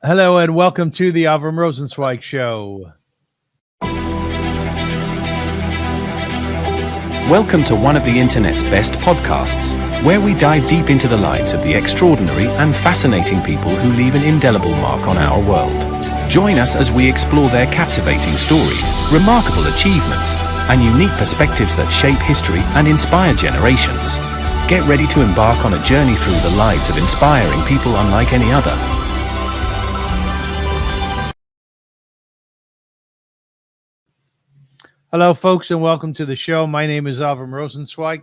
Hello and welcome to the AVRUM ROSENSWEIG show. Welcome to one of the internet's best podcasts, where we dive deep into the lives of the extraordinary and fascinating people who leave an indelible mark on our world. Join us as we explore their captivating stories, remarkable achievements, and unique perspectives that shape history and inspire generations. Get ready to embark on a journey through the lives of inspiring people unlike any other. Hello, folks, and welcome to the show. My name is AVRUM ROSENSWEIG,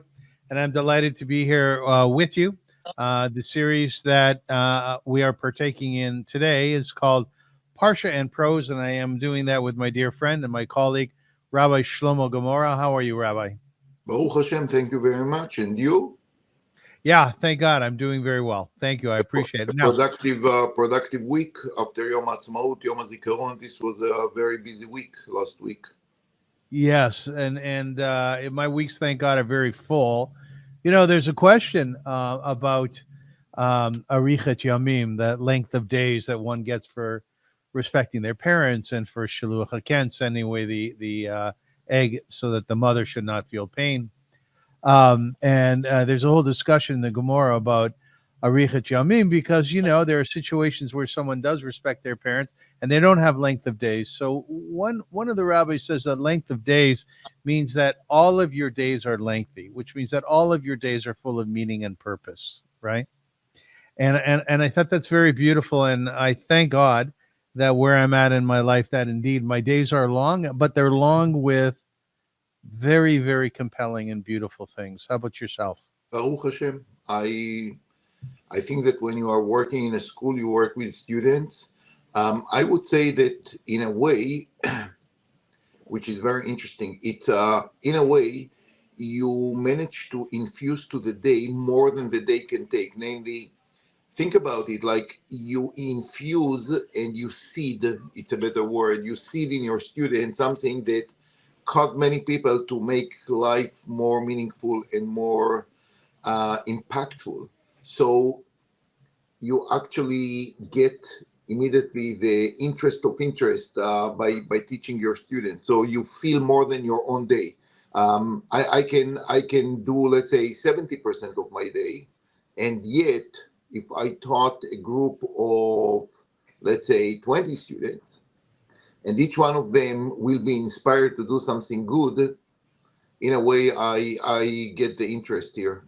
and I'm delighted to be here with you. The series that we are partaking in today is called Parsha and Prose, and I am doing that with my dear friend and my colleague, Rabbi Shlomo Gemara. How are you, Rabbi? Baruch Hashem, thank you very much. And you? Yeah, thank God. I'm doing very well. Thank you. I appreciate it. Now, productive week after Yom Mote, Yom HaZikaron. This was a very busy week last week. Yes, and my weeks, thank God, are very full. You know, there's a question about Arichet Yamim, that length of days that one gets for respecting their parents and for Shiluach HaKen, sending away the egg so that the mother should not feel pain. And there's a whole discussion in the Gemara about Arichet Yamim because, you know, there are situations where someone does respect their parents and they don't have length of days. So one of the rabbis says that length of days means that all of your days are lengthy, which means that all of your days are full of meaning and purpose, right? And I thought that's very beautiful, and I thank God that where I'm at in my life, that indeed my days are long, but they're long with very, very compelling and beautiful things. How about yourself? Baruch Hashem. I think that when you are working in a school, you work with students. I would say that in a way, which is very interesting, it's in a way you manage to infuse to the day more than the day can take. Namely, think about it like you infuse and you seed, it's a better word, you seed in your student something that caught many people to make life more meaningful and more impactful. So you actually get immediately the interest by teaching your students. So you feel more than your own day. I can do, let's say, 70% of my day, and yet if I taught a group of, let's say, 20 students, and each one of them will be inspired to do something good, in a way I get the interest here.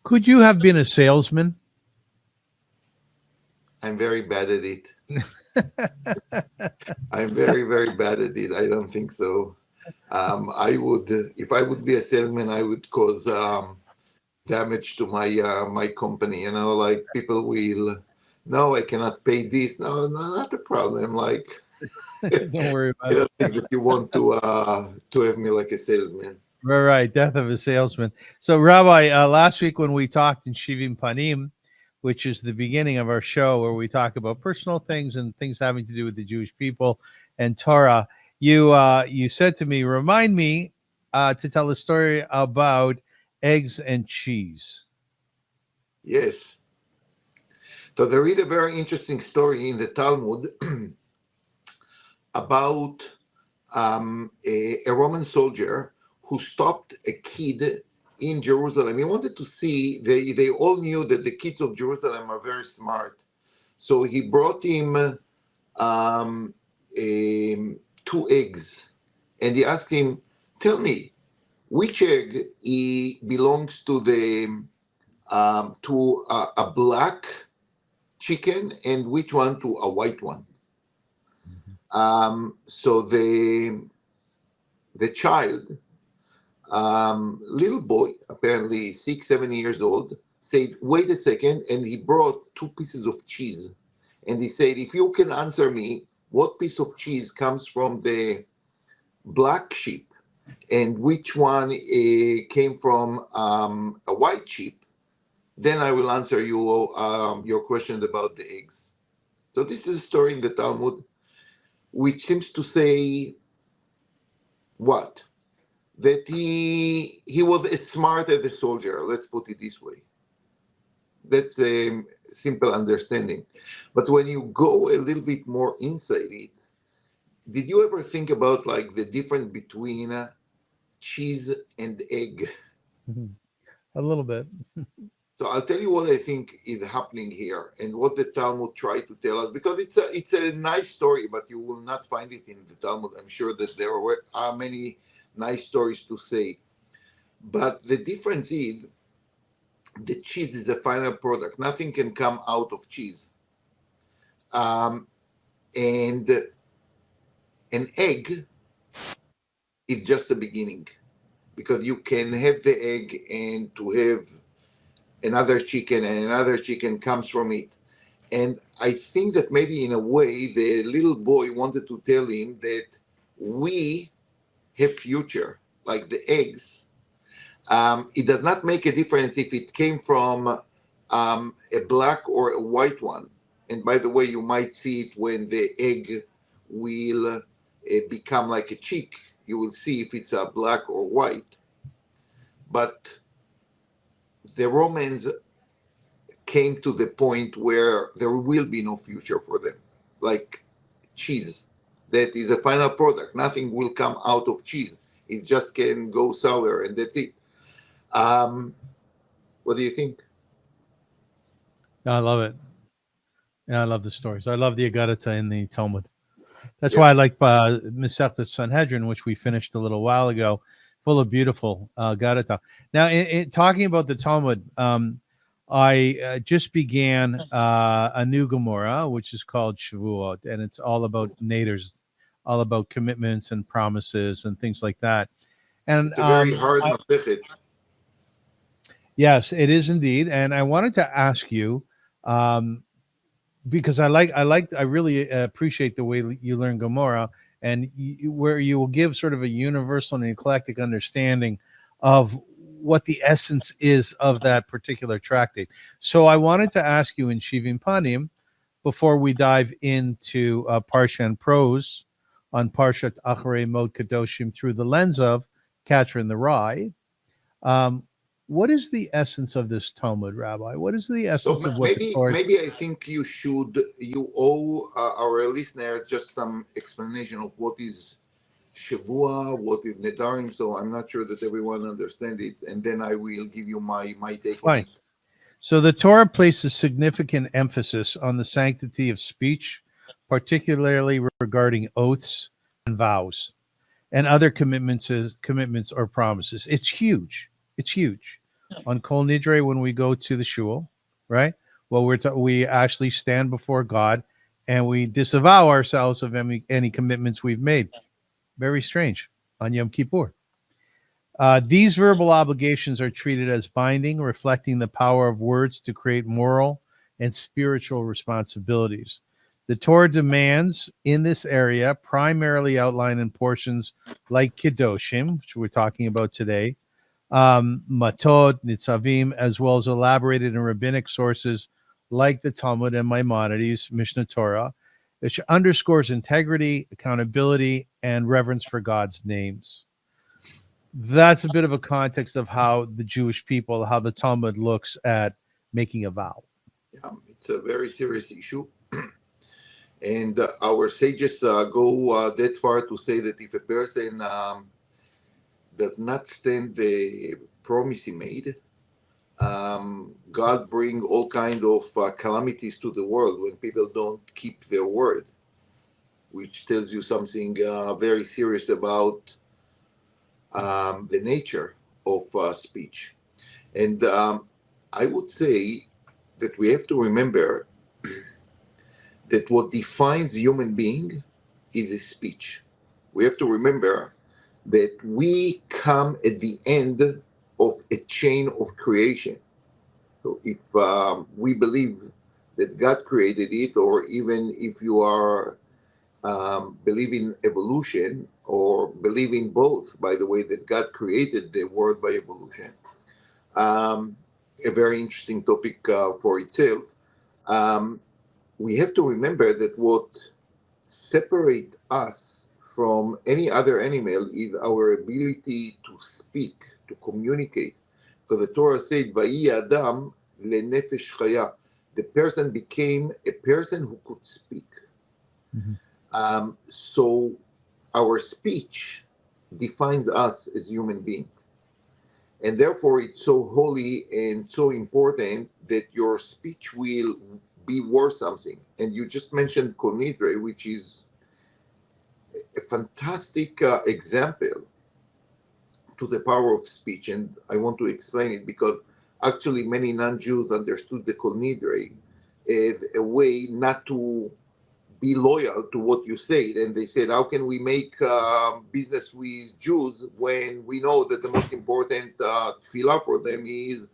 Could you have been a salesman? I'm very bad at it. I'm very, very bad at it. I don't think so. I would, if I would be a salesman, I would cause damage to my company. You know, like people will, no, I cannot pay this. No, not a problem. Like, Don't worry about I don't think that you want to have me like a salesman. Right, death of a salesman. So, Rabbi, last week when we talked in Shivim Panim, which is the beginning of our show where we talk about personal things and things having to do with the Jewish people and Torah, you said to me, remind me to tell a story about eggs and cheese. Yes. So there is a very interesting story in the Talmud about a Roman soldier who stopped a kid in Jerusalem. He wanted to see, they all knew that the kids of Jerusalem are very smart. So he brought him 2 eggs, and he asked him, tell me, which egg belongs to a black chicken and which one to a white one? So the child, little boy, apparently 6-7 years old, said, wait a second, and he brought 2 pieces of cheese. And he said, if you can answer me what piece of cheese comes from the black sheep and which one came from a white sheep, then I will answer you your question about the eggs. So this is a story in the Talmud which seems to say what? That he was as smart as a soldier, let's put it this way. That's simple understanding. But when you go a little bit more inside it, did you ever think about like the difference between cheese and egg? A little bit. So I'll tell you what I think is happening here and what the Talmud tried to tell us, because it's a nice story, but you will not find it in the Talmud. I'm sure that there are many nice stories to say. But the difference is the cheese is a final product. Nothing can come out of cheese. And an egg is just the beginning, because you can have the egg and to have another chicken, and another chicken comes from it. And I think that maybe in a way the little boy wanted to tell him that we have future, like the eggs. It does not make a difference if it came from a black or a white one. And by the way, you might see it when the egg will become like a chick. You will see if it's a black or white. But the Romans came to the point where there will be no future for them, like cheese. That is a final product. Nothing will come out of cheese. It just can go sour, and that's it. What do you think? I love it. Yeah, I love the stories. I love the Agadata in the Talmud. That's Yeah. why I like Masechtas Sanhedrin, which we finished a little while ago, full of beautiful Agadata. Now, in talking about the Talmud, I just began a new Gemara, which is called Shavuot, and it's all about naders, all about commitments and promises and things like that. And It's a very hard masechet. yes, it is indeed. And I wanted to ask you, because I really appreciate the way you learn Gemara, and where you will give sort of a universal and eclectic understanding of what the essence is of that particular tractate. So I wanted to ask you in Shivim Panim, before we dive into Parsha and Prose on Parsha Acharei Mot-Kedoshim through the lens of Catcher in the Rye, what is the essence of this Talmud, Rabbi? What is the essence of what the Torah? Maybe I think you owe our listeners just some explanation of what is Shavua, what is Nedarim. So I'm not sure that everyone understands it, and then I will give you my take on it. So the Torah places significant emphasis on the sanctity of speech, particularly regarding oaths and vows and other commitments or promises. It's huge. It's huge. On Kol Nidre, when we go to the shul, right? Well, we actually stand before God and we disavow ourselves of any commitments we've made. Very strange on Yom Kippur. These verbal obligations are treated as binding, reflecting the power of words to create moral and spiritual responsibilities. The Torah demands in this area primarily outlined in portions like Kedoshim, which we're talking about today, Matod, Nitzavim, as well as elaborated in rabbinic sources like the Talmud and Maimonides, Mishnah Torah, which underscores integrity, accountability, and reverence for God's names. That's a bit of a context of how the Jewish people, how the Talmud looks at making a vow. Yeah, it's a very serious issue. And our sages go that far to say that if a person does not stand the promise he made, God bring all kind of calamities to the world when people don't keep their word, which tells you something very serious about the nature of speech. And I would say that we have to remember that what defines human being is a speech. We have to remember that we come at the end of a chain of creation. So if we believe that God created it, or even if you are believe in evolution, or believe in both, by the way, that God created the world by evolution, a very interesting topic for itself. We have to remember that what separates us from any other animal is our ability to speak, to communicate. Because the Torah said, "Vayi Adam lenefesh chaya," the person became a person who could speak. So our speech defines us as human beings. And therefore, it's so holy and so important that your speech will be worth something. And you just mentioned Kol Nidre, which is a fantastic example to the power of speech. And I want to explain it because actually many non-Jews understood the Kol Nidre as a way not to be loyal to what you said. And they said, how can we make business with Jews when we know that the most important tefillah for them is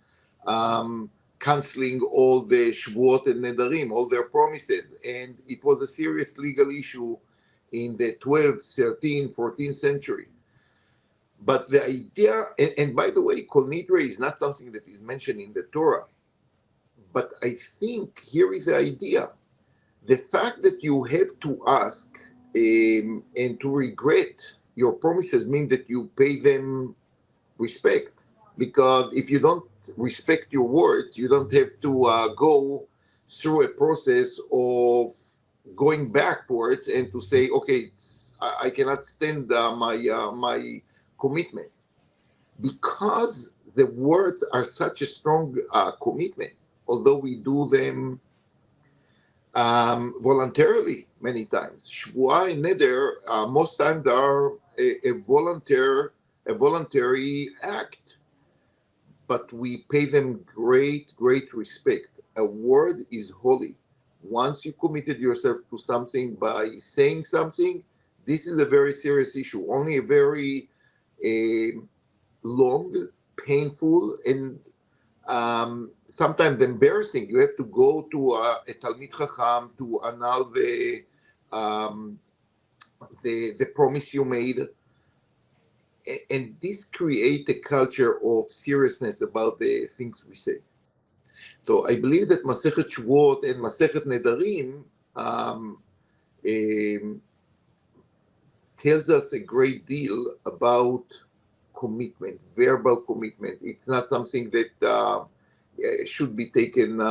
canceling all the Shvuot and Nedarim, all their promises. And it was a serious legal issue in the 12th, 13th, 14th century. But the idea, and by the way, Kol Nidre is not something that is mentioned in the Torah. But I think here is the idea. The fact that you have to ask and to regret your promises mean that you pay them respect. Because if you don't respect your words, you don't have to go through a process of going backwards and to say, okay, I cannot stand my commitment. Because the words are such a strong commitment, although we do them voluntarily many times. Shvuah and Neder most times are a voluntary act, but we pay them great respect. A word is holy. Once you committed yourself to something by saying something, this is a very serious issue. Only a very long, painful, and sometimes embarrassing. You have to go to a Talmid Chacham to annul the promise you made, and this creates a culture of seriousness about the things we say. So I believe that Masechet Shvuot and Masechet Nedarim tells us a great deal about commitment, verbal commitment. It's not something that should be taken,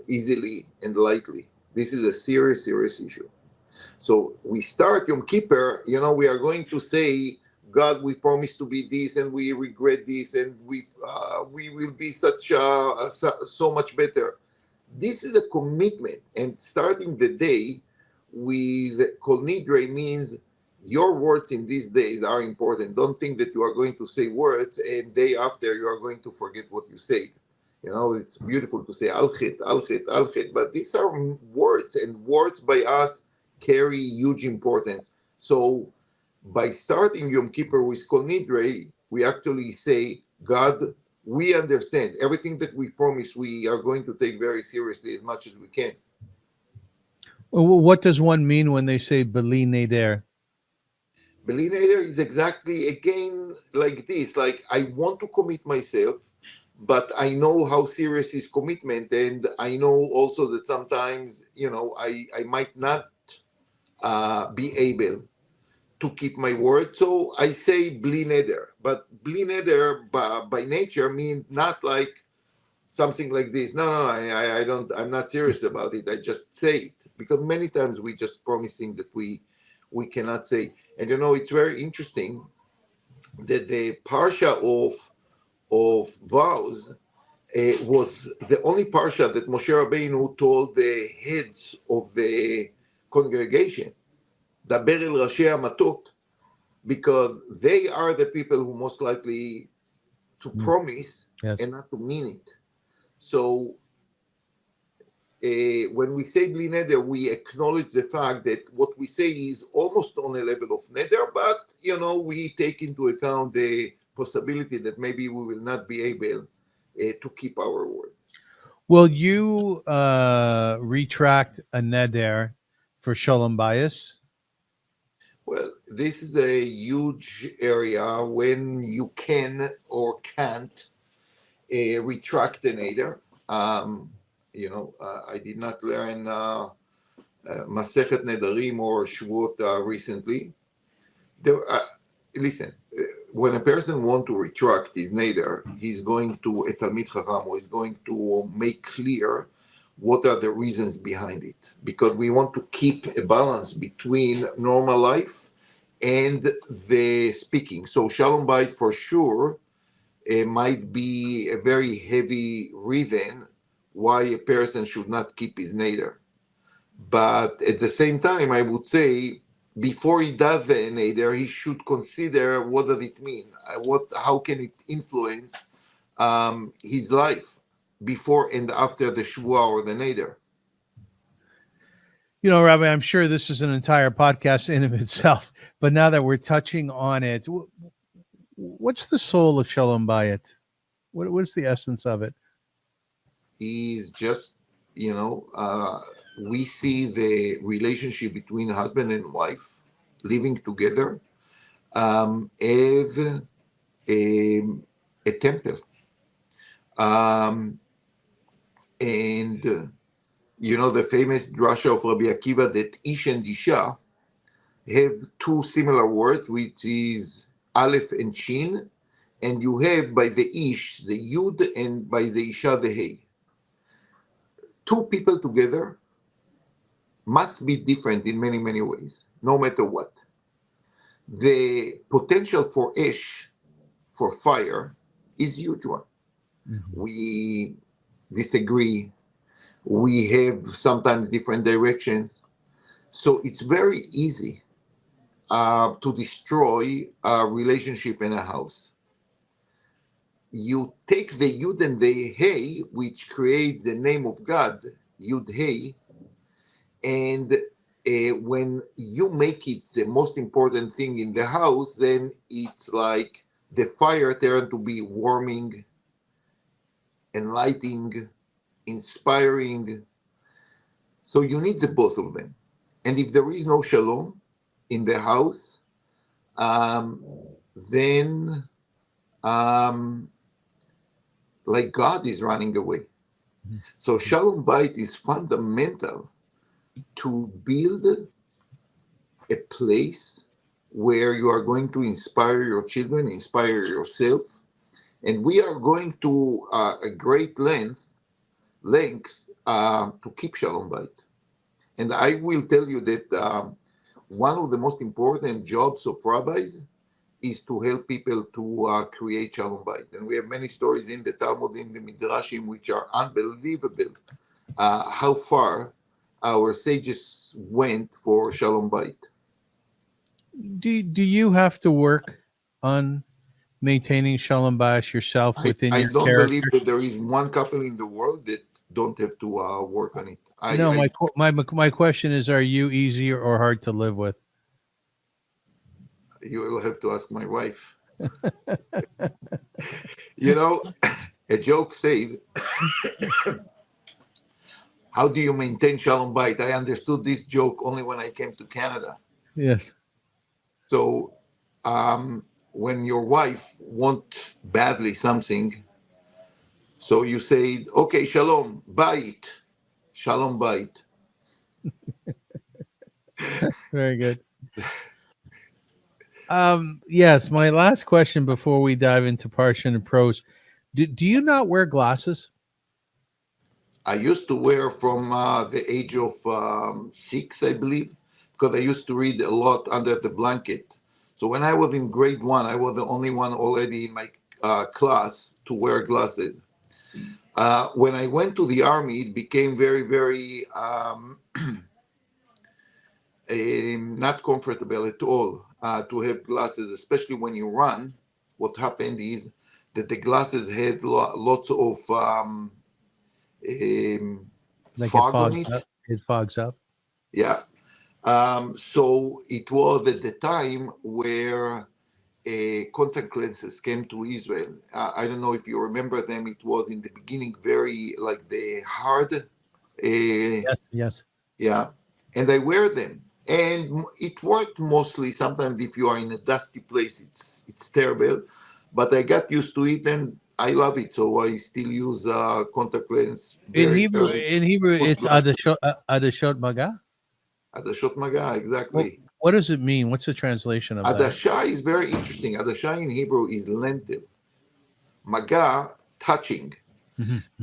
easily and lightly. This is a serious issue. So we start Yom Kippur. We are going to say, God, we promise to be this, and we regret this, and we will be so much better. This is a commitment, and starting the day with Kol Nidre means your words in these days are important. Don't think that you are going to say words and day after you are going to forget what you said. It's beautiful to say al-chet, al-chet, al-chet, but these are words, and words by us carry huge importance. So by starting Yom Kippur with Kol Nidre, we actually say, God, we understand everything that we promise we are going to take very seriously as much as we can. Well, what does one mean when they say Beli Neder? Beli Neder is exactly, again, like this. Like, I want to commit myself, but I know how serious is commitment, and I know also that sometimes, I might not be able to keep my word. So I say Bli Neder. But Bli Neder by nature means not like something like this. No, I'm not serious about it. I just say it. Because many times we just promise things that we cannot say. And it's very interesting that the Parsha of vows was the only Parsha that Moshe Rabbeinu told the heads of the congregation, Daber el Rashi Amatot, because they are the people who most likely to promise and not to mean it. So when we say Bli Neder, we acknowledge the fact that what we say is almost on a level of Neder, but, we take into account the possibility that maybe we will not be able to keep our word. Will you retract a Neder for Shalombite? Well, this is a huge area when you can or can't retract a Neder. I did not learn Masechet Nedarim or Shvuot recently. Listen, when a person wants to retract his Neder, he's going to a Talmid Chacham, or he's going to make clear what are the reasons behind it, because we want to keep a balance between normal life and the speaking. So Shalombite for sure might be a very heavy reason why a person should not keep his neder. But at the same time, I would say before he does the neder, he should consider what does it mean, how can it influence his life before and after the shvuah or the neder. You know, Rabbi, I'm sure this is an entire podcast in of itself, but now that we're touching on it, what's the soul of Shalombite? What's the essence of it? He's just, we see the relationship between husband and wife living together as a temple. The famous drasha of Rabbi Akiva that ish and isha have two similar words, which is aleph and shin, and you have by the ish the yud and by the isha the hey. Two people together must be different in many, many ways, no matter what. The potential for ash, for fire, is huge one. Mm-hmm. We disagree. We have sometimes different directions. So it's very easy to destroy a relationship in a house. You take the Yud and the Hey, which create the name of God, Yud Hey, and when you make it the most important thing in the house, then it's like the fire turns to be warming, enlightening, inspiring. So you need the both of them. And if there is no shalom in the house, then like God is running away. Mm-hmm. So Shalombite is fundamental to build a place where you are going to inspire your children, inspire yourself. And we are going to a great length to keep Shalombite. And I will tell you that one of the most important jobs of rabbis is to help people to create Shalombite. And we have many stories in the Talmud, in the Midrashim, which are unbelievable, how far our sages went for Shalombite. Do you have to work on maintaining Shalombite yourself within your character? I don't believe that there is one couple in the world that don't have to work on it. My question is, are you easy or hard to live with? You will have to ask my wife. A joke said, how do you maintain Shalombite? I understood this joke only when I came to Canada. Yes. So when your wife wants badly something, so you say, okay, shalom, bite, Shalombite. Very good. Yes, my last question before we dive into Parsha and Prose. Do you not wear glasses? I used to wear from the age of 6, I believe, because I used to read a lot under the blanket. So when I was in grade 1, I was the only one already in my class to wear glasses. When I went to the army, it became very, very not comfortable at all to have glasses, especially when you run. What happened is that the glasses had lots of fog on it. It fogs up. Yeah. So it was at the time where contact lenses came to Israel. I don't know if you remember them. It was in the beginning very like the hard. Yes. Yeah. And I wear them. And it worked mostly. Sometimes if you are in a dusty place, it's terrible. But I got used to it and I love it. So I still use contact lens. In Hebrew, it's adashot maga? Adashot maga, exactly. What does it mean? What's the translation of that? Adasha is very interesting. Adasha in Hebrew is lentil. Maga, touching.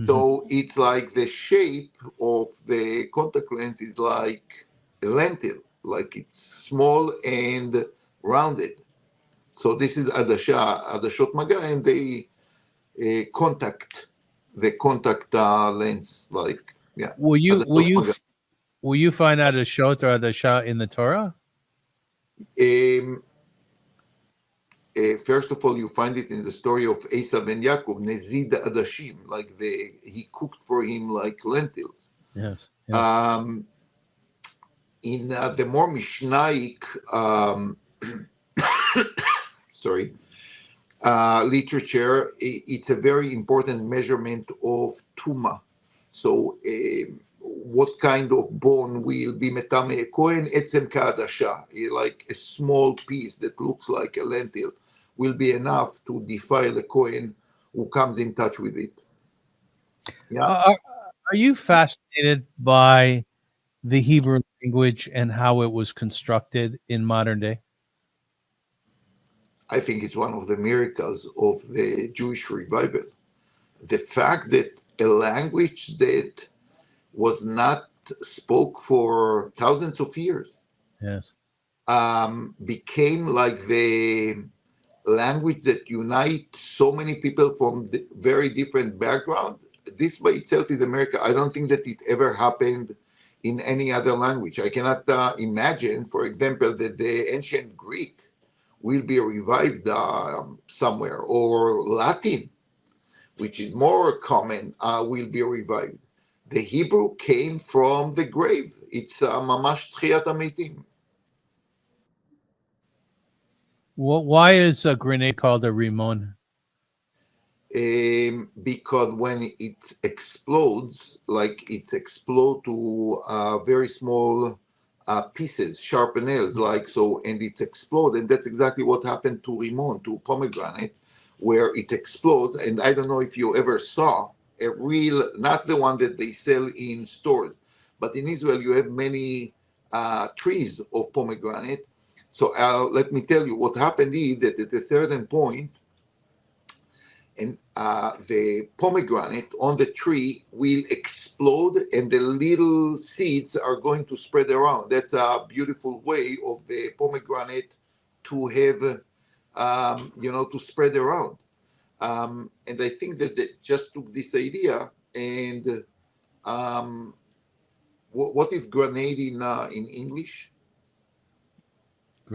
So it's like the shape of the contact lens is like a lentil, like it's small and rounded. So this is adashot maga, and they contact the contact lens, like Will adashot maga. you find out a shot or a shot in the Torah? First of all, you find it in the story of Esav and Yaakov, Nezid Adashim, like he cooked for him like lentils. Yes. In the more Mishnaic, literature, it's a very important measurement of tuma. So, what kind of bone will be metame kohen? Etzem ka'adasha, like a small piece that looks like a lentil, will be enough to defile a kohen who comes in touch with it. Yeah. Are you fascinated by the Hebrew language and how it was constructed in modern day? I think it's one of the miracles of the Jewish revival. The fact that a language that was not spoke for thousands of years, yes, became like the language that unites so many people from very different backgrounds. This by itself is America. I don't think that it ever happened in any other language. I cannot imagine, for example, that the ancient Greek will be revived somewhere, or Latin, which is more common, will be revived. The Hebrew came from the grave. It's mamash tchiyat hamitim. Why is a grenade called a rimon? Because when it explodes, like it explodes to very small pieces, sharp nails, like so, and it explodes, and that's exactly what happened to rimon, to pomegranate, where it explodes. And I don't know if you ever saw a real, not the one that they sell in stores, but in Israel you have many trees of pomegranate. So let me tell you what happened is that at a certain point, and the pomegranate on the tree will explode, and the little seeds are going to spread around. That's a beautiful way of the pomegranate to have, to spread around. And I think that they just took this idea and what is grenade in English?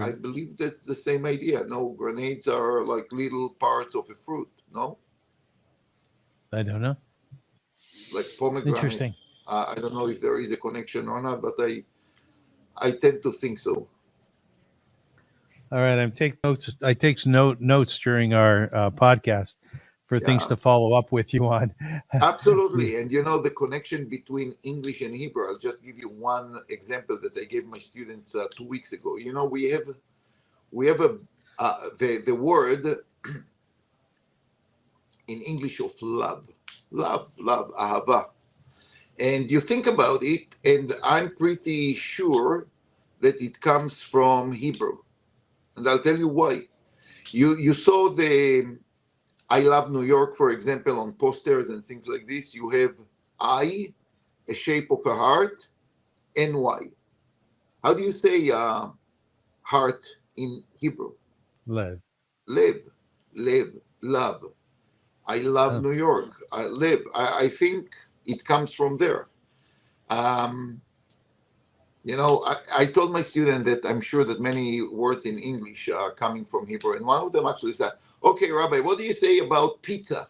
I believe that's the same idea. No, grenades are like little parts of a fruit. No, I don't know. Like pomegranate. Interesting. I don't know if there is a connection or not, but I tend to think so. All right, I take notes. I take notes during our podcast for things to follow up with you on. Absolutely. And the connection between English and Hebrew, I'll just give you one example that I gave my students 2 weeks ago. We have the word in English of love, ahava. And you think about it, and I'm pretty sure that it comes from Hebrew. And I'll tell you why. You saw the I love New York, for example, on posters and things like this. You have I, a shape of a heart, and Y. How do you say heart in Hebrew? Lev. Live, love. I love New York. I live. I think it comes from there. I told my student that I'm sure that many words in English are coming from Hebrew. And one of them actually said, okay, Rabbi, what do you say about pizza?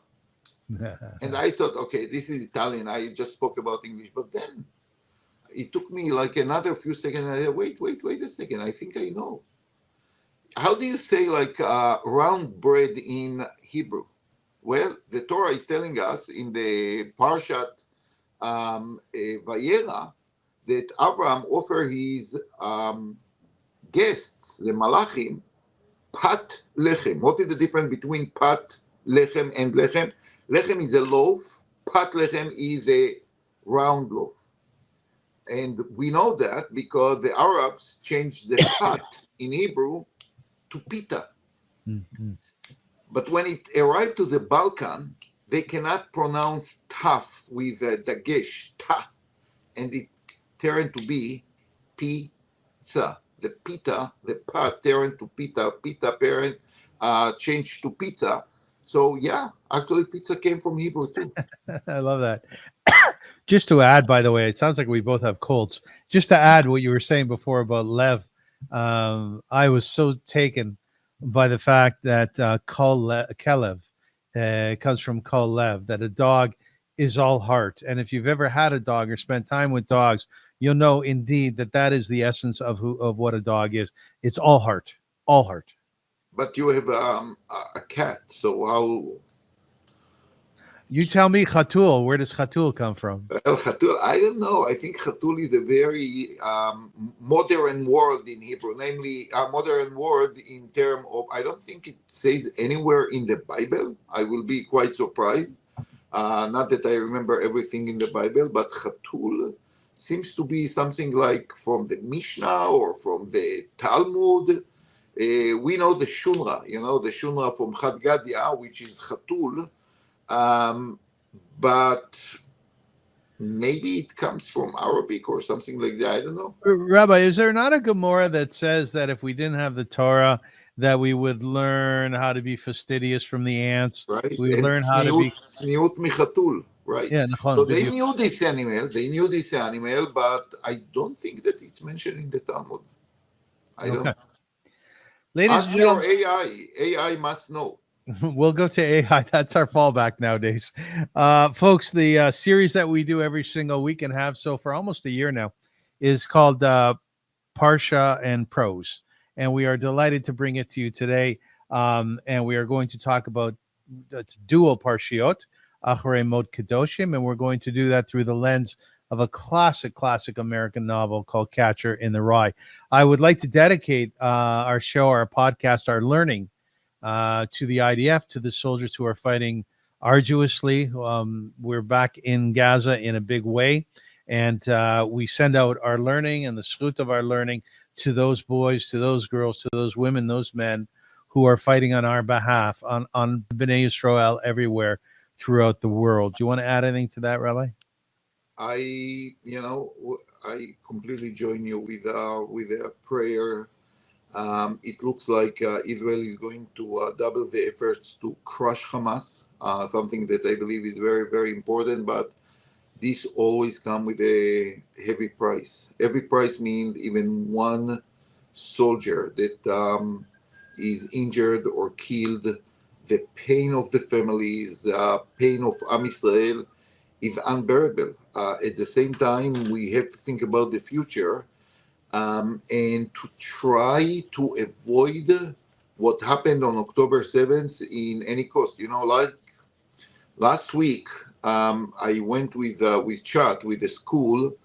And I thought, okay, this is Italian. I just spoke about English. But then it took me like another few seconds. I said, wait a second. I think I know. How do you say like round bread in Hebrew? Well, the Torah is telling us in the Parsha Vayera that AVRUM offered his guests, the Malachim, pat lechem. What is the difference between pat lechem and lechem? Lechem is a loaf. Pat lechem is a round loaf. And we know that because the Arabs changed the pat in Hebrew to pita. Mm-hmm. But when it arrived to the Balkan, they cannot pronounce tough with dagesh, ta, and it turned to be pizza. The pita, the pa turned to pita, pita parent changed to pizza. So yeah, actually pizza came from Hebrew too. I love that. Just to add, by the way, it sounds like we both have colds. Just to add what you were saying before about Lev, I was so taken by the fact that Kelev comes from Kol Lev, that a dog is all heart. And if you've ever had a dog or spent time with dogs, you'll know indeed that that is the essence of what a dog is. It's all heart, all heart. But you have a cat, so how? You tell me, Khatul. Where does Khatul come from? Well, Chatul, I don't know. I think Chatul is a very modern word in Hebrew, namely a modern word in terms of, I don't think it says anywhere in the Bible. I will be quite surprised. Not that I remember everything in the Bible, but Chatul seems to be something like from the Mishnah or from the Talmud. We know the Shunra, the Shunra from Chad Gadya, which is Chatul. But maybe it comes from Arabic or something like that. I don't know. Rabbi, is there not a Gemara that says that if we didn't have the Torah, that we would learn how to be fastidious from the ants? Right? We would And learn how to be. Tzniut michatul, right? Yeah, So nachon, they b'diuk. knew this animal. They knew this animal, but I don't think that it's mentioned in the Talmud. I don't. Okay. Ladies and Ask your gentlemen, AI. AI must know. we'll go to AI. That's our fallback nowadays. Folks, the series that we do every single week and have so for almost a year now is called Parsha and Prose. And we are delighted to bring it to you today. And we are going to talk about it's dual Parshiot, Acharei Mot-Kedoshim, and we're going to do that through the lens of a classic American novel called Catcher in the Rye. I would like to dedicate our show, our podcast, our learning to the IDF, to the soldiers who are fighting arduously. We're back in Gaza in a big way, and we send out our learning and the salute of our learning to those boys, to those girls, to those women, those men who are fighting on our behalf, on Bnei Yisrael everywhere throughout the world. Do you want to add anything to that, Rabbi? I completely join you with a prayer. It looks like Israel is going to double the efforts to crush Hamas, something that I believe is very, very important. But this always comes with a heavy price. Every price means even one soldier that is injured or killed, the pain of the families, pain of Am Israel is unbearable. At the same time, we have to think about the future. And to try to avoid what happened on October 7th in any cost. Like last week, I went with Chad, with the school,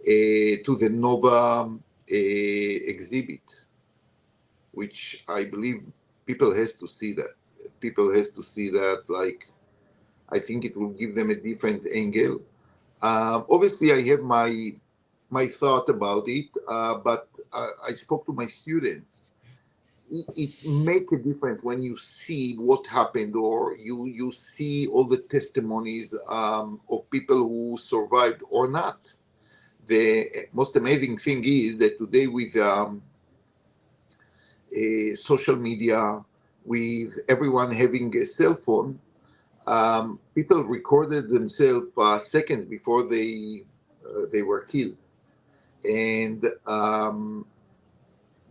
to the Nova exhibit, which I believe people has to see that. People has to see that, like, I think it will give them a different angle. Obviously, I have my thought about it, but I spoke to my students. It makes a difference when you see what happened, or you see all the testimonies of people who survived or not. The most amazing thing is that today with social media, with everyone having a cell phone, people recorded themselves seconds before they were killed. And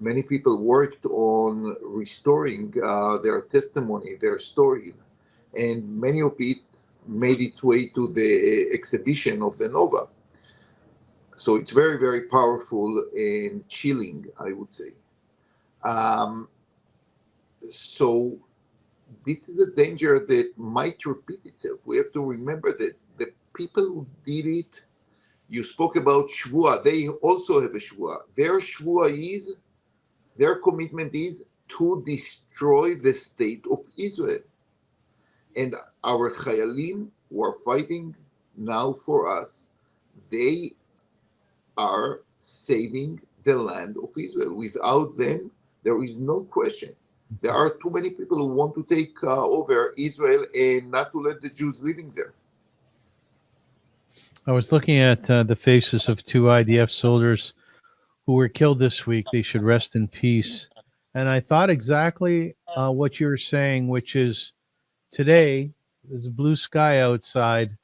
many people worked on restoring their testimony, their story, and many of it made its way to the exhibition of the Nova. So it's very, very powerful and chilling, I would say. So this is a danger that might repeat itself. We have to remember that the people who did it, you spoke about Shvua. They also have a Shvua. Their Shvua their commitment is to destroy the state of Israel. And our Chayalim who are fighting now for us, they are saving the land of Israel. Without them, there is no question There are too many people who want to take over Israel and not to let the Jews living there. I was looking at the faces of two IDF soldiers who were killed this week. They should rest in peace. And I thought exactly what you were saying, which is today there's a blue sky outside,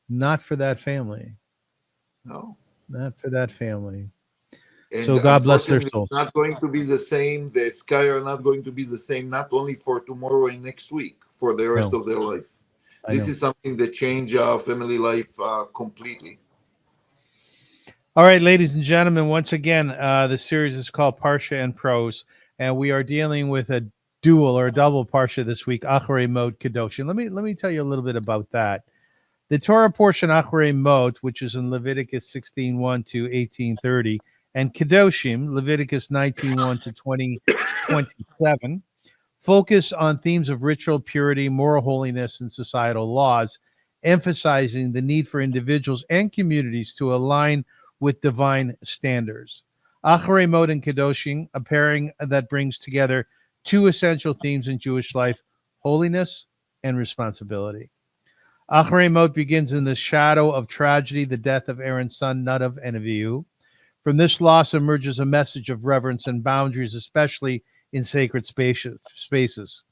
not for that family, No. not for that family. And So God bless their unfortunately, souls. it's not going to be the same. The sky are not going to be the same, not only for tomorrow and next week, for the rest No, of their life. I This know. is something that change family life completely. All right, ladies and gentlemen, once again, the series is called Parsha and Prose, and we are dealing with a dual or a double Parsha this week, Acharei Mot-Kedoshim. Let me tell you a little bit about that. The Torah portion, Acharei Mot, which is in Leviticus 16:1 to 18:30, and Kedoshim, Leviticus 19:1 to 20:27, focus on themes of ritual purity, moral holiness, and societal laws, emphasizing the need for individuals and communities to align with divine standards. Acharei Mot and Kedoshim, a pairing that brings together two essential themes in Jewish life: holiness and responsibility. Acharei Mot begins in the shadow of tragedy, the death of Aaron's son Nadav and Avihu. From this loss emerges a message of reverence and boundaries, especially in sacred spaces.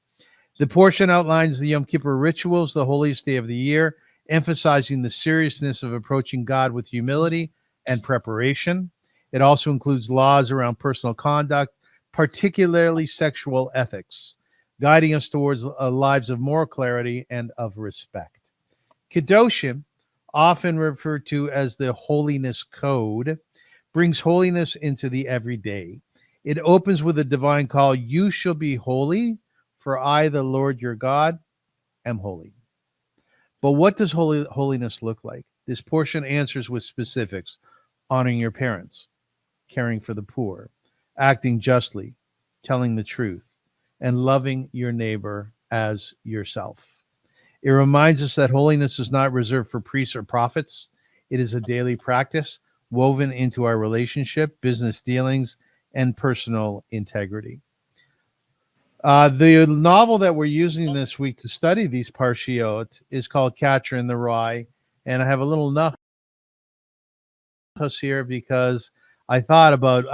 The portion outlines the Yom Kippur rituals, the holiest day of the year, emphasizing the seriousness of approaching God with humility and preparation. It also includes laws around personal conduct, particularly sexual ethics, guiding us towards lives of moral clarity and of respect. Kedoshim, often referred to as the holiness code, brings holiness into the everyday. It opens with a divine call, "You shall be holy, for I, the Lord your God, am holy." But what does holiness look like? This portion answers with specifics: honoring your parents, caring for the poor, acting justly, telling the truth, and loving your neighbor as yourself. It reminds us that holiness is not reserved for priests or prophets. It is a daily practice woven into our relationship, business dealings, and personal integrity. The novel that we're using this week to study these parshiot is called Catcher in the Rye, and I have a little nachas here because I thought about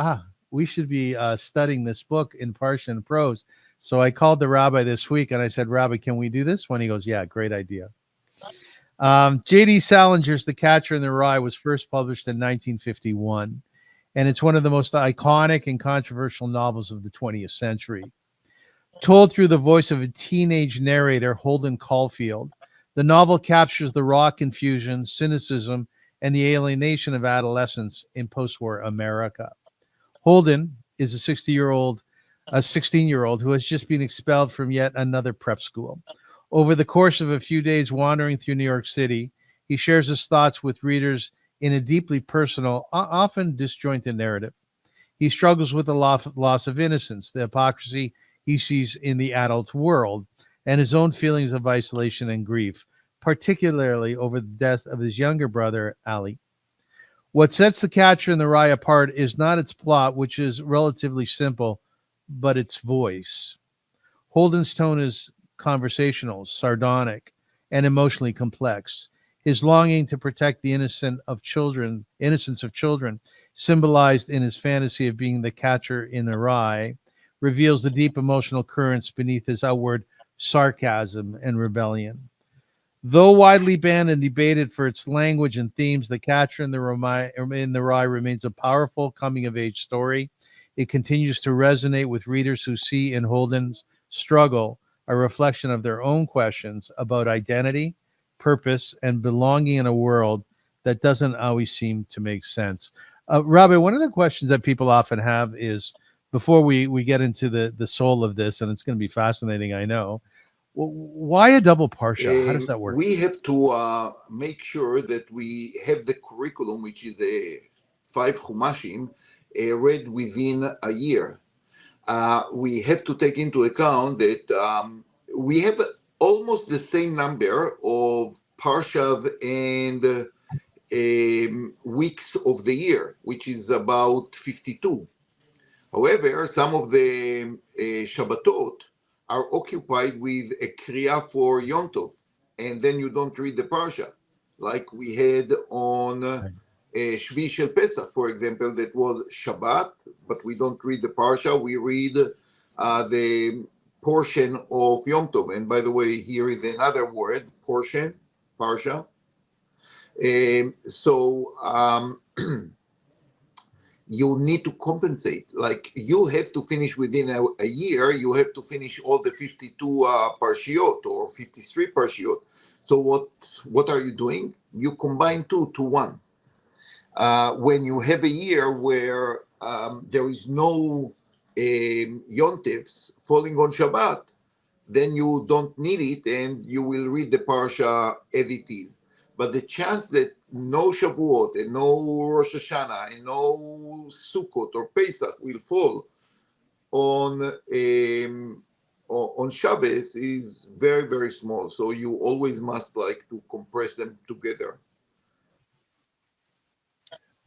we should be studying this book in Parsha and Prose. So I called the rabbi this week and I said, "Rabbi, can we do this one?" He goes, "Yeah, great idea." J.D. Salinger's The Catcher in the Rye was first published in 1951, and it's one of the most iconic and controversial novels of the 20th century. Told through the voice of a teenage narrator, Holden Caulfield, the novel captures the raw confusion, cynicism, and the alienation of adolescence in post-war America. Holden is a 16-year-old who has just been expelled from yet another prep school. Over the course of a few days wandering through New York City, he shares his thoughts with readers in a deeply personal, often disjointed narrative. He struggles with the loss of innocence, the hypocrisy he sees in the adult world, and his own feelings of isolation and grief, particularly over the death of his younger brother, Ali. What sets The Catcher in the Rye apart is not its plot, which is relatively simple, but its voice. Holden's tone is conversational, sardonic, and emotionally complex. His longing to protect the innocence of children, symbolized in his fantasy of being the catcher in the rye, reveals the deep emotional currents beneath his outward sarcasm and rebellion. Though widely banned and debated for its language and themes, The Catcher in the Rye remains a powerful coming-of-age story. It continues to resonate with readers who see in Holden's struggle a reflection of their own questions about identity, purpose, and belonging in a world that doesn't always seem to make sense. Rabbi, one of the questions that people often have is, before we get into the soul of this, and it's going to be fascinating, I know, why a double parsha? How does that work? We have to make sure that we have the curriculum, which is the 5 Chumashim, read within a year. We have to take into account that we have almost the same number of Parshas and weeks of the year, which is about 52. However, some of the Shabbatot are occupied with a kriya for Yom Tov, and then you don't read the Parsha, like we had on Shvi Shel Pesach, for example, that was Shabbat, but we don't read the Parsha, we read the portion of Yom Tov. And by the way, here is another word, portion, Parsha. You need to compensate. Like you have to finish within a year, you have to finish all the 52 parshiot or 53 parshiot. So what are you doing? You combine 2 to 1. When you have a year where there is no yontifs falling on Shabbat, then you don't need it and you will read the Parsha as it is. But the chance that no Shavuot and no Rosh Hashanah and no Sukkot or Pesach will fall on Shabbos is very, very small. So you always must like to compress them together.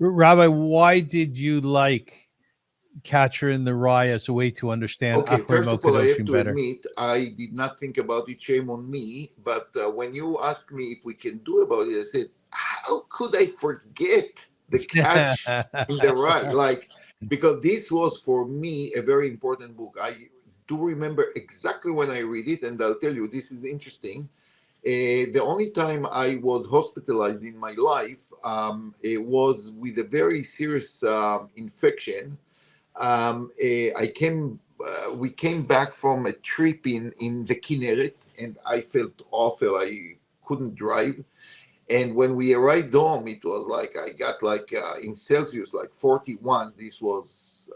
Rabbi, why did you like Catcher in the Rye as a way to understand Okay, Acharei first of all, I have Mot-Kedoshim to better? admit, I did not think about it, shame on me, but when you asked me if we can do about it, I said, how could I forget the catch in the rye? Like, because this was for me a very important book. I do remember exactly when I read it, and I'll tell you, this is interesting. The only time I was hospitalized in my life, it was with a very serious infection. We came back from a trip in the Kinneret, and I felt awful. I couldn't drive. And when we arrived home, it was like I got like in Celsius, like 41. This was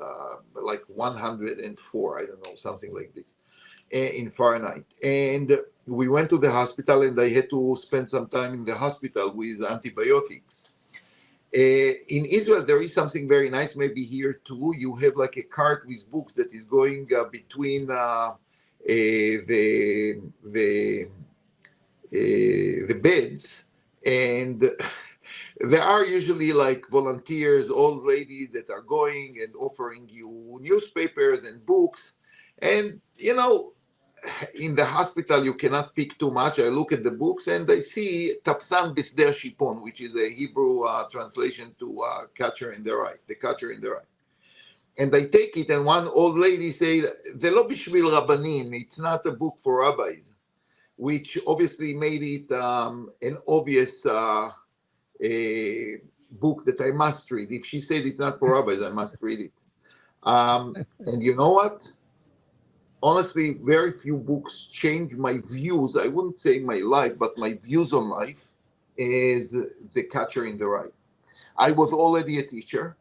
like 104, I don't know, something like this in Fahrenheit. And we went to the hospital, and I had to spend some time in the hospital with antibiotics. In Israel, there is something very nice. Maybe here too, you have like a cart with books that is going between the beds, and there are usually like volunteers, old ladies that are going and offering you newspapers and books. And you know, in the hospital, you cannot pick too much. I look at the books and I see Tafsan Bisder Shipon, which is a Hebrew translation to Catcher in the Rye, the Catcher in the Rye. And I take it, and one old lady say, "The lo bishvil rabbanim," it's not a book for rabbis, which obviously made it an obvious a book that I must read. If she said it's not for rabbis, I must read it. And you know what? Honestly, very few books change my views. I wouldn't say my life, but my views on life is The Catcher in the Rye. I was already a teacher,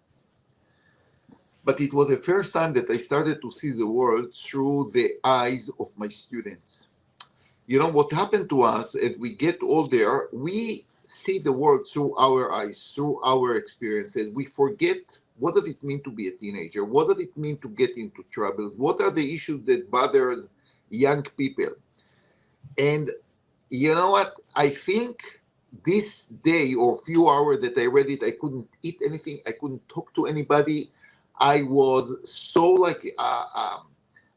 but it was the first time that I started to see the world through the eyes of my students. You know, what happened to us as we get older, we see the world through our eyes, through our experiences. We forget, what does it mean to be a teenager? What does it mean to get into troubles? What are the issues that bothers young people? And you know what? I think this day or few hours that I read it, I couldn't eat anything. I couldn't talk to anybody. I was so like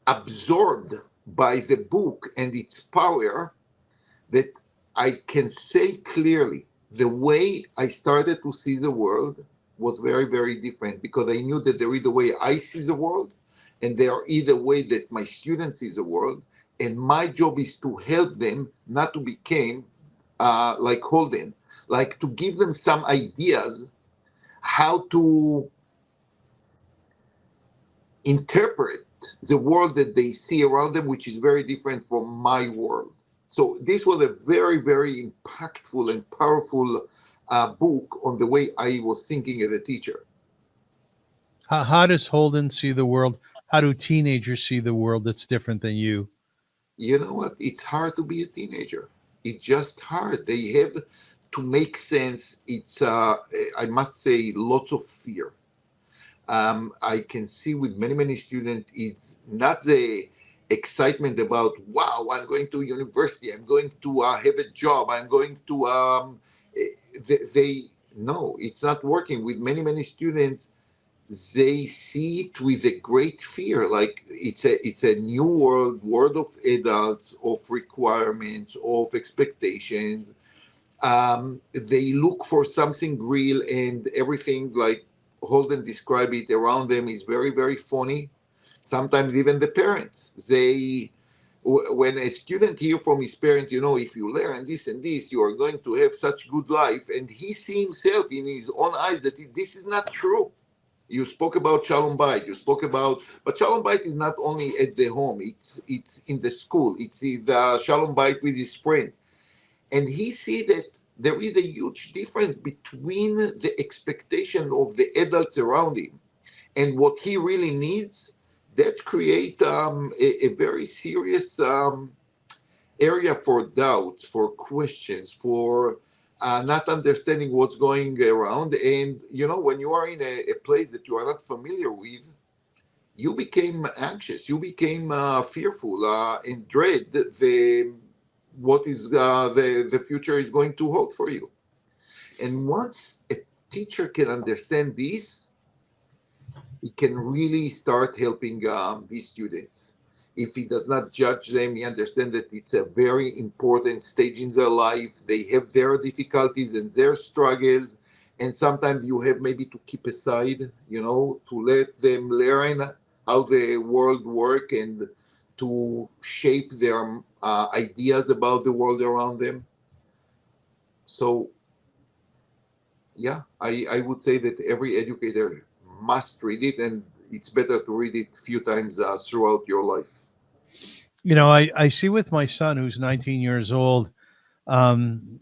absorbed by the book and its power that I can say clearly the way I started to see the world was very, very different, because I knew that there is a way I see the world and there is a way that my students see the world. And my job is to help them not to become like Holden, like to give them some ideas how to interpret the world that they see around them, which is very different from my world. So this was a very, very impactful and powerful book on the way I was thinking as a teacher. How does Holden see the world? How do teenagers see the world that's different than you? You know what? It's hard to be a teenager. It's just hard. They have to make sense. It's, I must say, lots of fear. I can see with many, many students, it's not the excitement about, wow, I'm going to university, I'm going to have a job, I'm going to, no, it's not working. With many, many students, they see it with a great fear, like it's a new world of adults, of requirements, of expectations. They look for something real, and everything, like Holden described it, around them is very, very phony. Sometimes even the parents, when a student hear from his parent, if you learn this and this, you are going to have such good life, and he see himself in his own eyes that this is not true. You spoke about Shalombite. But Shalombite is not only at the home. It's in the school. It's in the Shalombite with his friends, and he see that there is a huge difference between the expectation of the adults around him and what he really needs. That create a very serious area for doubts, for questions, for not understanding what's going around. And when you are in a place that you are not familiar with, you became anxious, you became fearful, and dread what is the future is going to hold for you. And once a teacher can understand this, he can really start helping these students. If he does not judge them, he understands that it's a very important stage in their life. They have their difficulties and their struggles, and sometimes you have maybe to keep aside, to let them learn how the world works and to shape their ideas about the world around them. So, yeah, I would say that every educator must read it, and it's better to read it a few times throughout your life. I see with my son who's 19 years old, and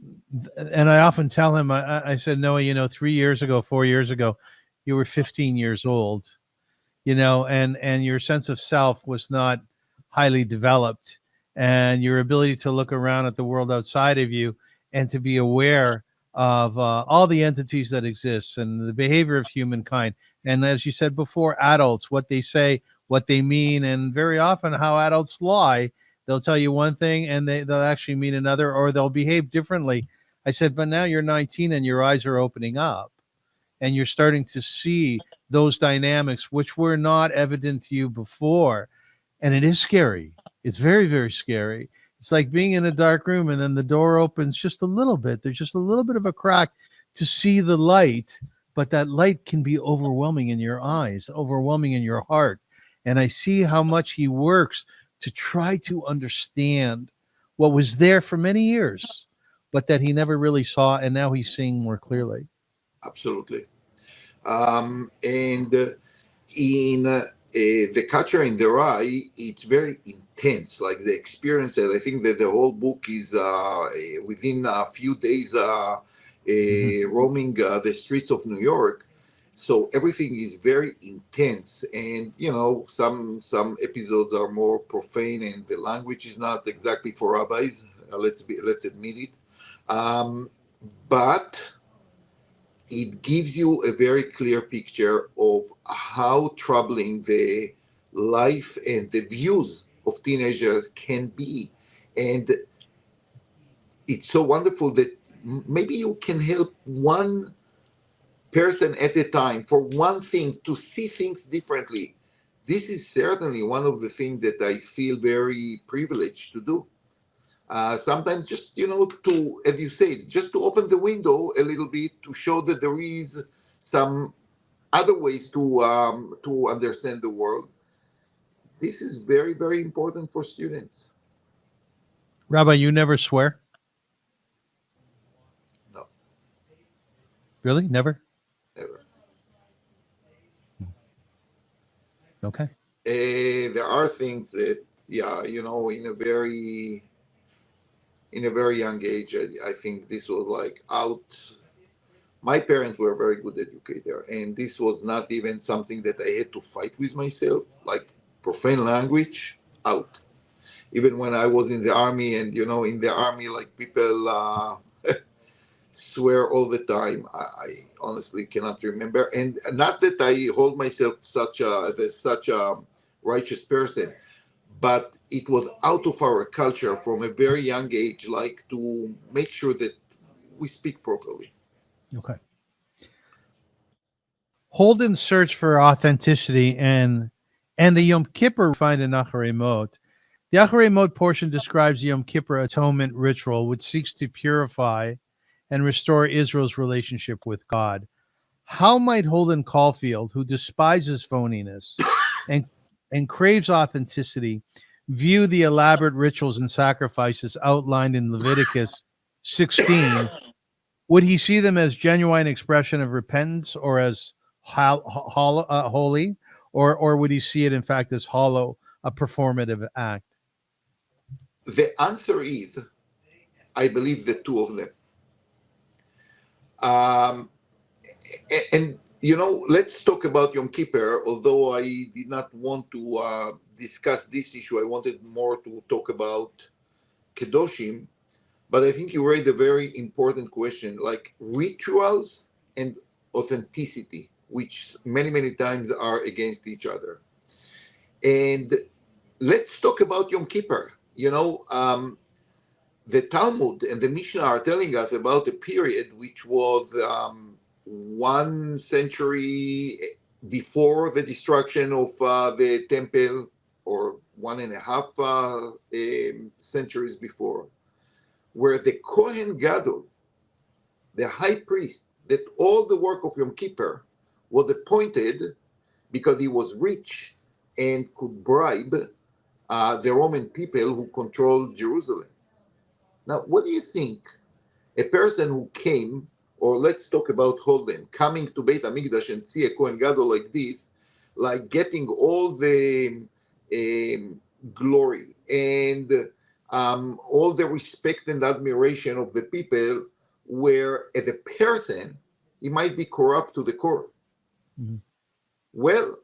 I often tell him, I said, Noah, 3 years ago, 4 years ago, you were 15 years old, and your sense of self was not highly developed, and your ability to look around at the world outside of you and to be aware of all the entities that exist and the behavior of humankind. And as you said before, adults, what they say, what they mean, and very often how adults lie. They'll tell you one thing and they'll actually mean another, or they'll behave differently. I said, but now you're 19 and your eyes are opening up and you're starting to see those dynamics which were not evident to you before. And it is scary. It's very, very scary. It's like being in a dark room and then the door opens just a little bit. There's just a little bit of a crack to see the light, but that light can be overwhelming in your eyes, overwhelming in your heart. And I see how much he works to try to understand what was there for many years, but that he never really saw, and now he's seeing more clearly. Absolutely. And in the Catcher in the Rye, it's very intense, like the experiences. I think that the whole book is within a few days roaming the streets of New York. So everything is very intense, and some episodes are more profane, and the language is not exactly for rabbis. Let's admit it. But it gives you a very clear picture of how troubling the life and the views of teenagers can be. And it's so wonderful that maybe you can help one person at a time for one thing to see things differently. This is certainly one of the things that I feel very privileged to do. Sometimes just, to, as you said, just to open the window a little bit to show that there is some other ways to understand the world. This is very, very important for students. Rabbi, you never swear? No. Really? Never? Never. Okay. There are things that, in a very young age, I think this was like out. My parents were a very good educator, and this was not even something that I had to fight with myself, like profane language, out. Even when I was in the army, and in the army, like people swear all the time. I honestly cannot remember, and not that I hold myself such a righteous person, but it was out of our culture from a very young age, like to make sure that we speak properly. Okay. Holden's search for authenticity and the Yom Kippur find in Acharei Mote. The Acharei Mote portion describes the Yom Kippur atonement ritual, which seeks to purify and restore Israel's relationship with God. How might Holden Caulfield, who despises phoniness and craves authenticity, view the elaborate rituals and sacrifices outlined in Leviticus 16? Would he see them as genuine expression of repentance, or as holy, or would he see it in fact as hollow, a performative act? The answer is, I believe, the two of them. And let's talk about Yom Kippur. Although I did not want to discuss this issue, I wanted more to talk about Kedoshim. But I think you raised a very important question, like rituals and authenticity, which many, many times are against each other. And let's talk about Yom Kippur. The Talmud and the Mishnah are telling us about a period which was 1 century before the destruction of the temple, or 1.5 centuries before, where the Kohen Gadol, the high priest, that all the work of Yom Kippur was appointed because he was rich and could bribe the Roman people who controlled Jerusalem. Now, what do you think? A person who came, or let's talk about Holden, coming to Beit HaMikdash and see a Kohen Gadol like this, like getting all the glory and all the respect and admiration of the people, where as a person, he might be corrupt to the core. Mm-hmm. Well,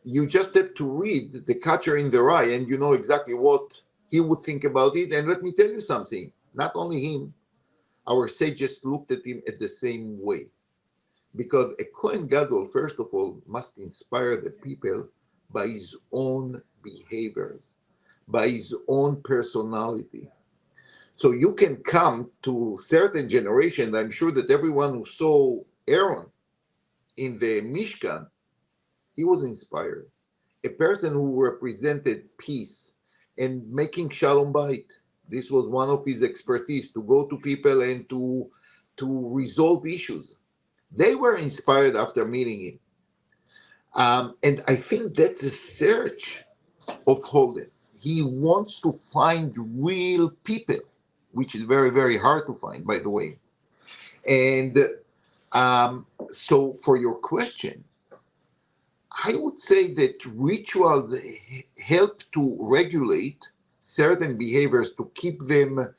you just have to read the Catcher in the Rye and you know exactly what he would think about it. And let me tell you something, not only him, our sages looked at him at the same way. Because a Kohen Gadol, first of all, must inspire the people by his own behaviors, by his own personality. So you can come to certain generation. I'm sure that everyone who saw Aaron in the Mishkan, he was inspired. A person who represented peace and making Shalombite. This was one of his expertise, to go to people and to resolve issues. They were inspired after meeting him. And I think that's a search of Holden. He wants to find real people, which is very, very hard to find, by the way. And so for your question, I would say that rituals help to regulate certain behaviors, to keep them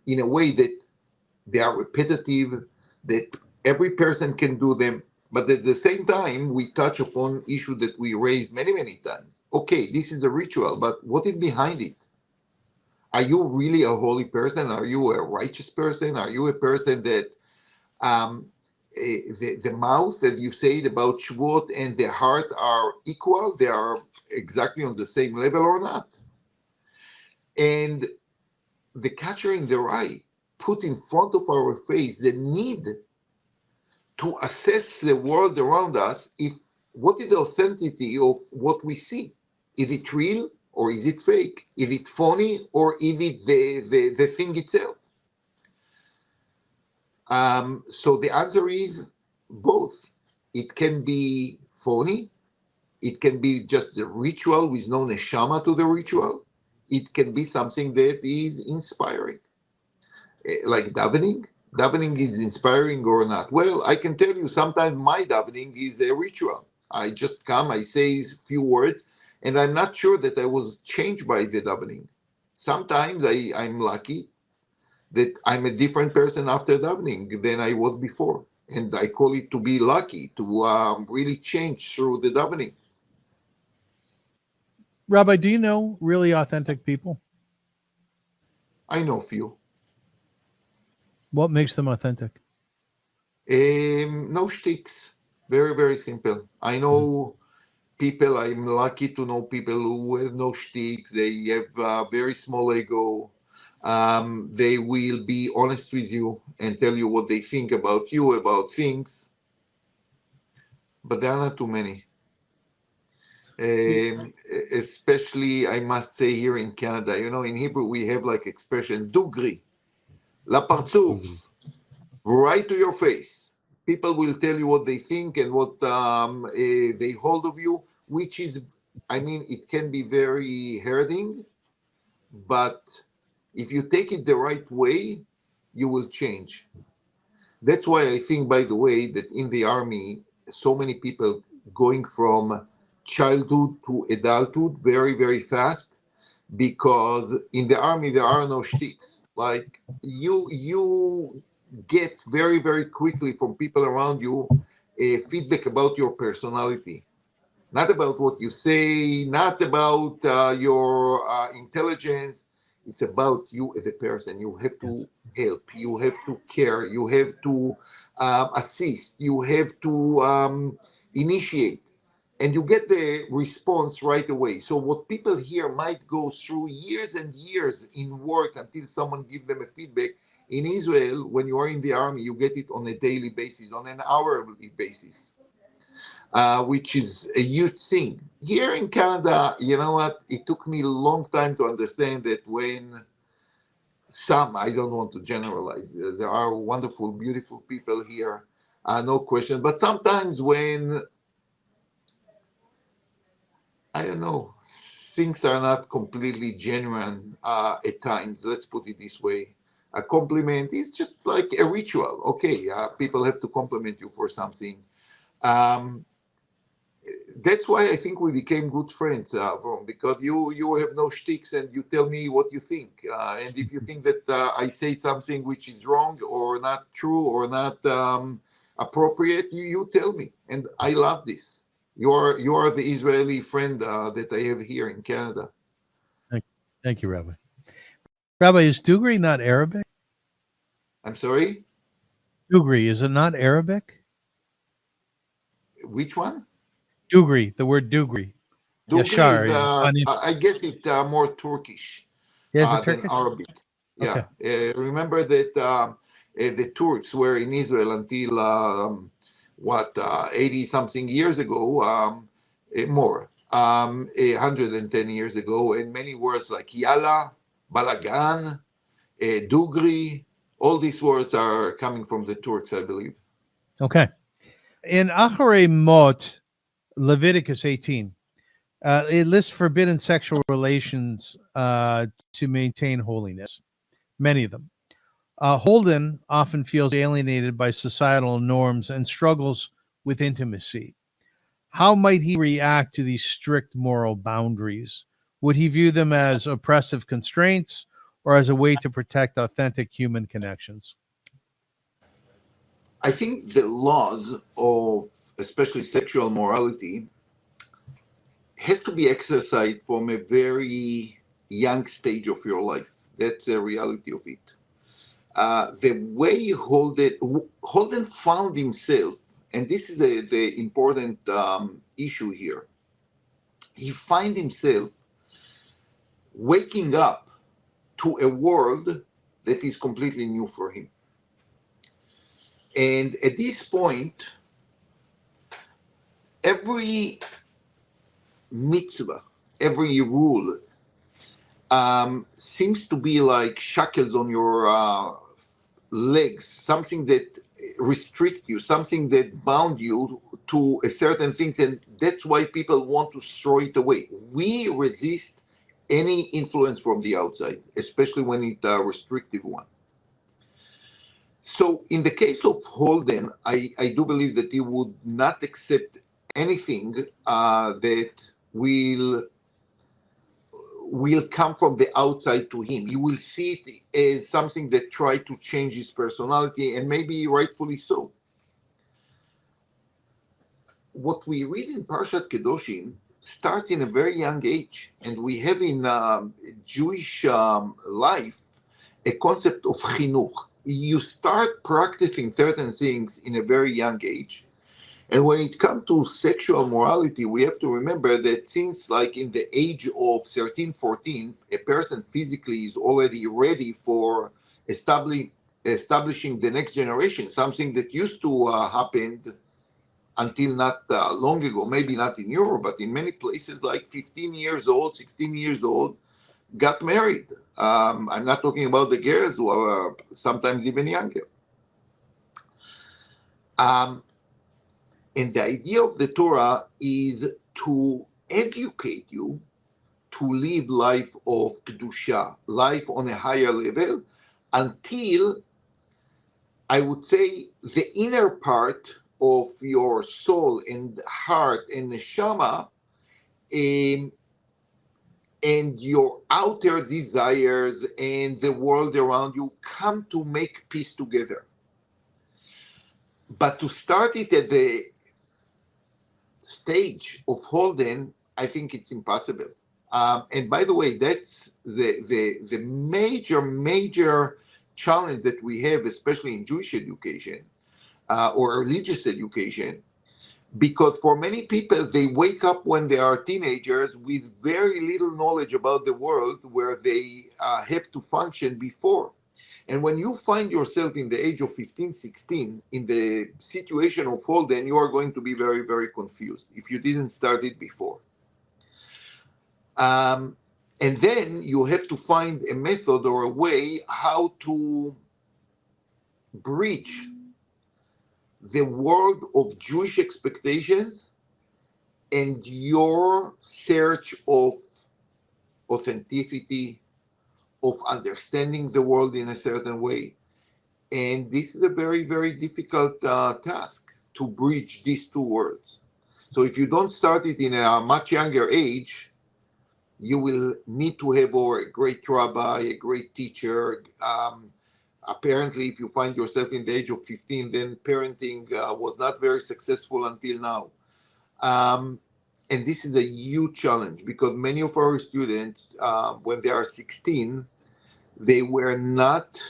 in a way that they are repetitive, that every person can do them. But at the same time, we touch upon issue that we raised many, many times. Okay, this is a ritual, but what is behind it? Are you really a holy person? Are you a righteous person? Are you a person that the mouth, as you said about Shavuot, and the heart are equal? They are exactly on the same level or not? And the Catcher in the Rye put in front of our face the need to assess the world around us. If what is the authenticity of what we see? Is it real or is it fake? Is it phony or is it the thing itself? So the answer is both. It can be phony. It can be just a ritual with no neshama to the ritual. It can be something that is inspiring, like davening. Davening is inspiring or not? Well, I can tell you, sometimes my davening is a ritual. I just come, I say a few words, and I'm not sure that I was changed by the davening. Sometimes I'm lucky that I'm a different person after davening than I was before. And I call it to be lucky, to really change through the davening. Rabbi, do you know really authentic people? I know few. What makes them authentic? No shticks. Very, very simple. I know people, I'm lucky to know people who have no shticks. They have a very small ego. They will be honest with you and tell you what they think about you, about things. but there are not too many. Especially, I must say, here in Canada, in Hebrew we have like expression dugri, la partzuf, right to your face. People will tell you what they think and what they hold of you, which is, it can be very hurting, but if you take it the right way, you will change. That's why I think, by the way, that in the army, so many people going from childhood to adulthood very, very fast, because in the army there are no shticks. Like you get very, very quickly from people around you feedback about your personality, not about what you say, not about your intelligence. It's about you as a person. You have to help, you have to care, you have to assist, you have to initiate, and you get the response right away. So what people here might go through years and years in work until someone gives them a feedback. In Israel, when you are in the army, you get it on a daily basis, on an hourly basis. Which is a huge thing. Here in Canada, you know what? It took me a long time to understand that when I don't want to generalize, there are wonderful, beautiful people here, no question. But sometimes when, I don't know, things are not completely genuine at times, let's put it this way. A compliment is just like a ritual. Okay, people have to compliment you for something. That's why I think we became good friends, AVRUM, because you have no shticks and you tell me what you think. And if you think that I say something which is wrong or not true or not appropriate, you tell me. And I love this. You are the Israeli friend that I have here in Canada. Thank you, Rabbi. Rabbi, is Dugri not Arabic? I'm sorry? Dugri, is it not Arabic? Which one? Dugri, the word Dugri. Dugri is, I guess it's more Turkish than Arabic. Yeah. Okay. Remember that the Turks were in Israel until, 80-something years ago, more, 110 years ago, and many words like Yalla, Balagan, Dugri, all these words are coming from the Turks, I believe. Okay. In Acharei Mote, Leviticus 18, it lists forbidden sexual relations to maintain holiness, many of them. Holden often feels alienated by societal norms and struggles with intimacy. How might he react to these strict moral boundaries? Would he view them as oppressive constraints or as a way to protect authentic human connections? I think the laws of especially sexual morality has to be exercised from a very young stage of your life. That's the reality of it. The way Holden found himself, and this is the important issue here, he found himself waking up to a world that is completely new for him. And at this point, every mitzvah, every rule seems to be like shackles on your legs, something that restrict you, something that bound you to a certain thing, and that's why people want to throw it away. We resist any influence from the outside, especially when it's a restrictive one. So in the case of Holden, I do believe that he would not accept anything that will come from the outside to him. He will see it as something that tries to change his personality, and maybe rightfully so. What we read in Parsha Kedoshim starts in a very young age, and we have in Jewish life a concept of chinuch. You start practicing certain things in a very young age. And when it comes to sexual morality, we have to remember that since like in the age of 13, 14, a person physically is already ready for establishing the next generation, something that used to happen until not long ago, maybe not in Europe, but in many places, like 15 years old, 16 years old, got married. I'm not talking about the girls who are sometimes even younger. And the idea of the Torah is to educate you to live life of Kedusha, life on a higher level, until, I would say, the inner part of your soul and heart and neshama, and your outer desires and the world around you come to make peace together. But to start it at the stage of Holden, I think it's impossible. And by the way, that's the major challenge that we have, especially in Jewish education or religious education, because for many people, they wake up when they are teenagers with very little knowledge about the world where they have to function before. And when you find yourself in the age of 15, 16, in the situation of Holden, you are going to be very, very confused if you didn't start it before. And then you have to find a method or a way how to bridge the world of Jewish expectations and your search of authenticity, of understanding the world in a certain way. And this is a very, very difficult task to bridge these two worlds. So if you don't start it in a much younger age, you will need to have a great rabbi, a great teacher. Apparently, if you find yourself in the age of 15, then parenting was not very successful until now. And this is a huge challenge because many of our students, when they are 16, they were not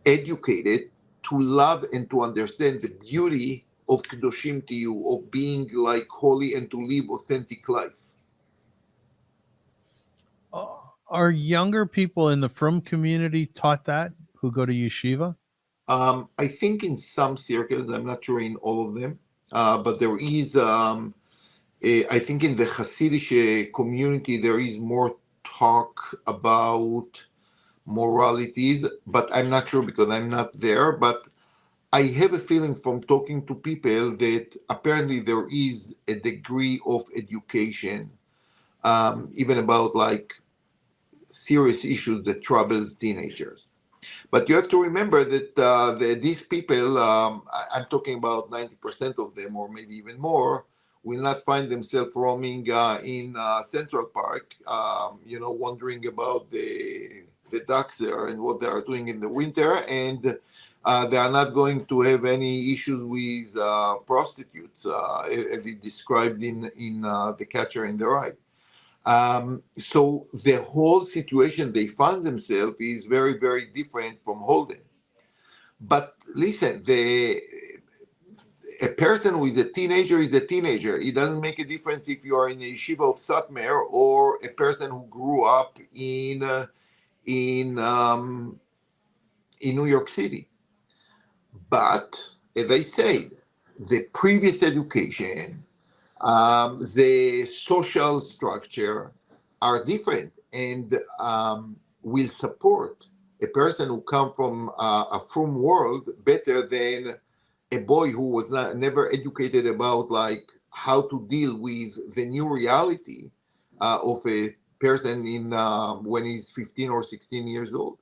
educated to love and to understand the beauty of Kedoshim to you, of being like holy and to live authentic life. Are younger people in the Frum community taught that who go to yeshiva? I think in some circles, I'm not sure in all of them, but there is, I think in the Hasidic community, there is more talk about moralities, but I'm not sure because I'm not there. But I have a feeling from talking to people that apparently there is a degree of education, even about like serious issues that troubles teenagers. But you have to remember that these people, I'm talking about 90% of them, or maybe even more, will not find themselves roaming in Central Park, wondering about the ducks there and what they are doing in the winter. And they are not going to have any issues with prostitutes, as it described in The Catcher in the Rye. So the whole situation they find themselves is very, very different from Holden. But listen, a person who is a teenager is a teenager. It doesn't make a difference if you are in a yeshiva of Satmar or a person who grew up in New York City. But as I said, the previous education, the social structure are different and will support a person who come from a frum world better than a boy who was never educated about like how to deal with the new reality of a person in when he's 15 or 16 years old.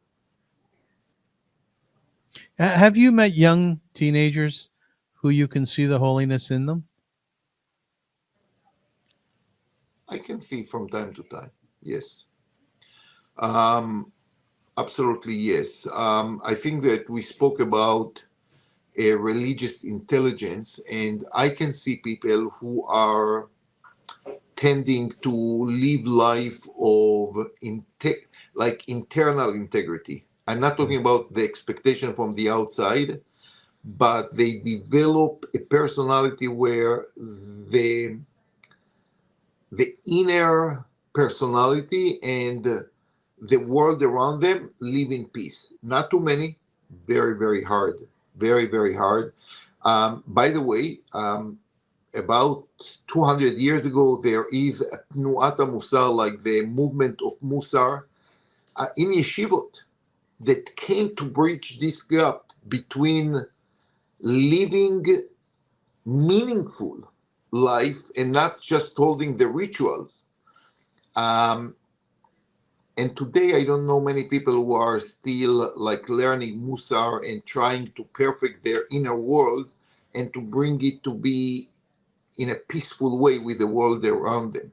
Have you met young teenagers who you can see the holiness in them? I can see from time to time, yes. Absolutely, yes. I think that we spoke about a religious intelligence, and I can see people who are tending to live life of internal integrity. I'm not talking about the expectation from the outside, but they develop a personality where the inner personality and the world around them live in peace. Not too many, very, very hard, very, very hard. By the way, about 200 years ago, there is a Tnuat Musar, like the movement of Musar, in yeshivot, that came to bridge this gap between living meaningful life and not just holding the rituals. And today, I don't know many people who are still like learning Musar and trying to perfect their inner world and to bring it to be in a peaceful way with the world around them.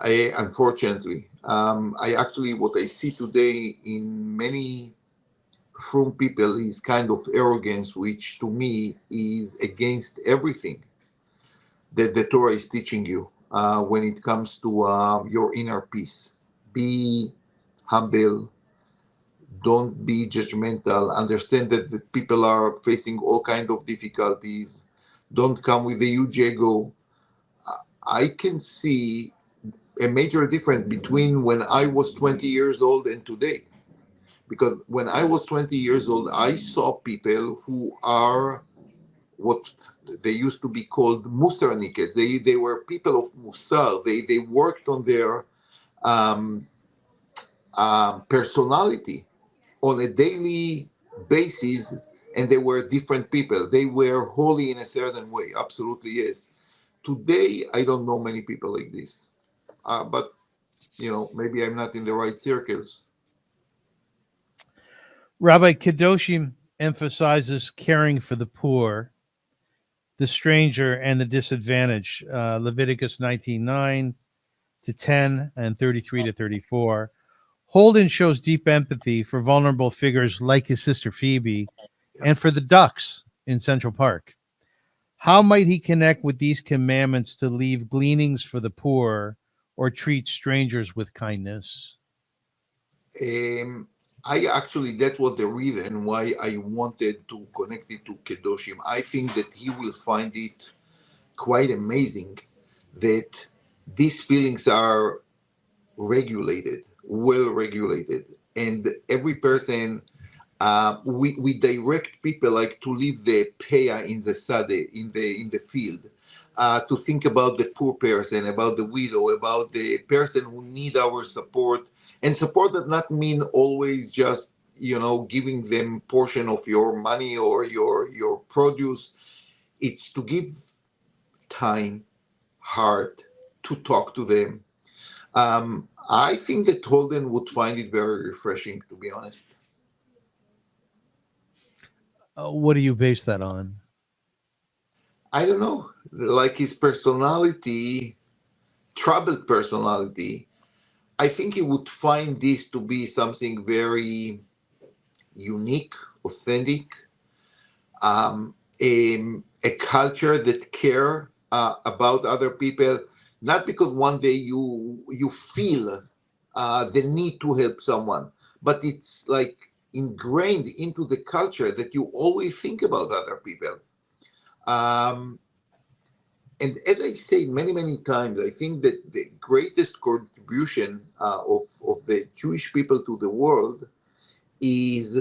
Unfortunately, what I see today in many from people is kind of arrogance, which to me is against everything that the Torah is teaching you when it comes to your inner peace. Be humble, don't be judgmental, understand that the people are facing all kinds of difficulties, don't come with a huge ego. I can see a major difference between when I was 20 years old and today. Because when I was 20 years old, I saw people who are what they used to be called musarnikes. They were people of musar. They worked on their personality on a daily basis, and they were different people. They were holy in a certain way. Absolutely, yes. Today, I don't know many people like this. But, maybe I'm not in the right circles. Rabbi Kedoshim emphasizes caring for the poor, the stranger, and the disadvantaged. Leviticus 19:9 to 10 and 33 to 34. Holden shows deep empathy for vulnerable figures like his sister Phoebe and for the ducks in Central Park. How might he connect with these commandments to leave gleanings for the poor or treat strangers with kindness? That was the reason why I wanted to connect it to Kedoshim. I think that he will find it quite amazing that these feelings are regulated, well regulated, and every person, we direct people like to leave the peah in the sade, in the field, to think about the poor person, about the widow, about the person who need our support. And support does not mean always just giving them portion of your money or your produce. It's to give time, heart, to talk to them. I think that Holden would find it very refreshing, to be honest. What do you base that on? I don't know, like his personality, troubled personality. I think he would find this to be something very unique, authentic, a culture that care about other people, not because one day you feel the need to help someone, but it's like ingrained into the culture that you always think about other people. And as I said many, many times, I think that the greatest contribution of the Jewish people to the world is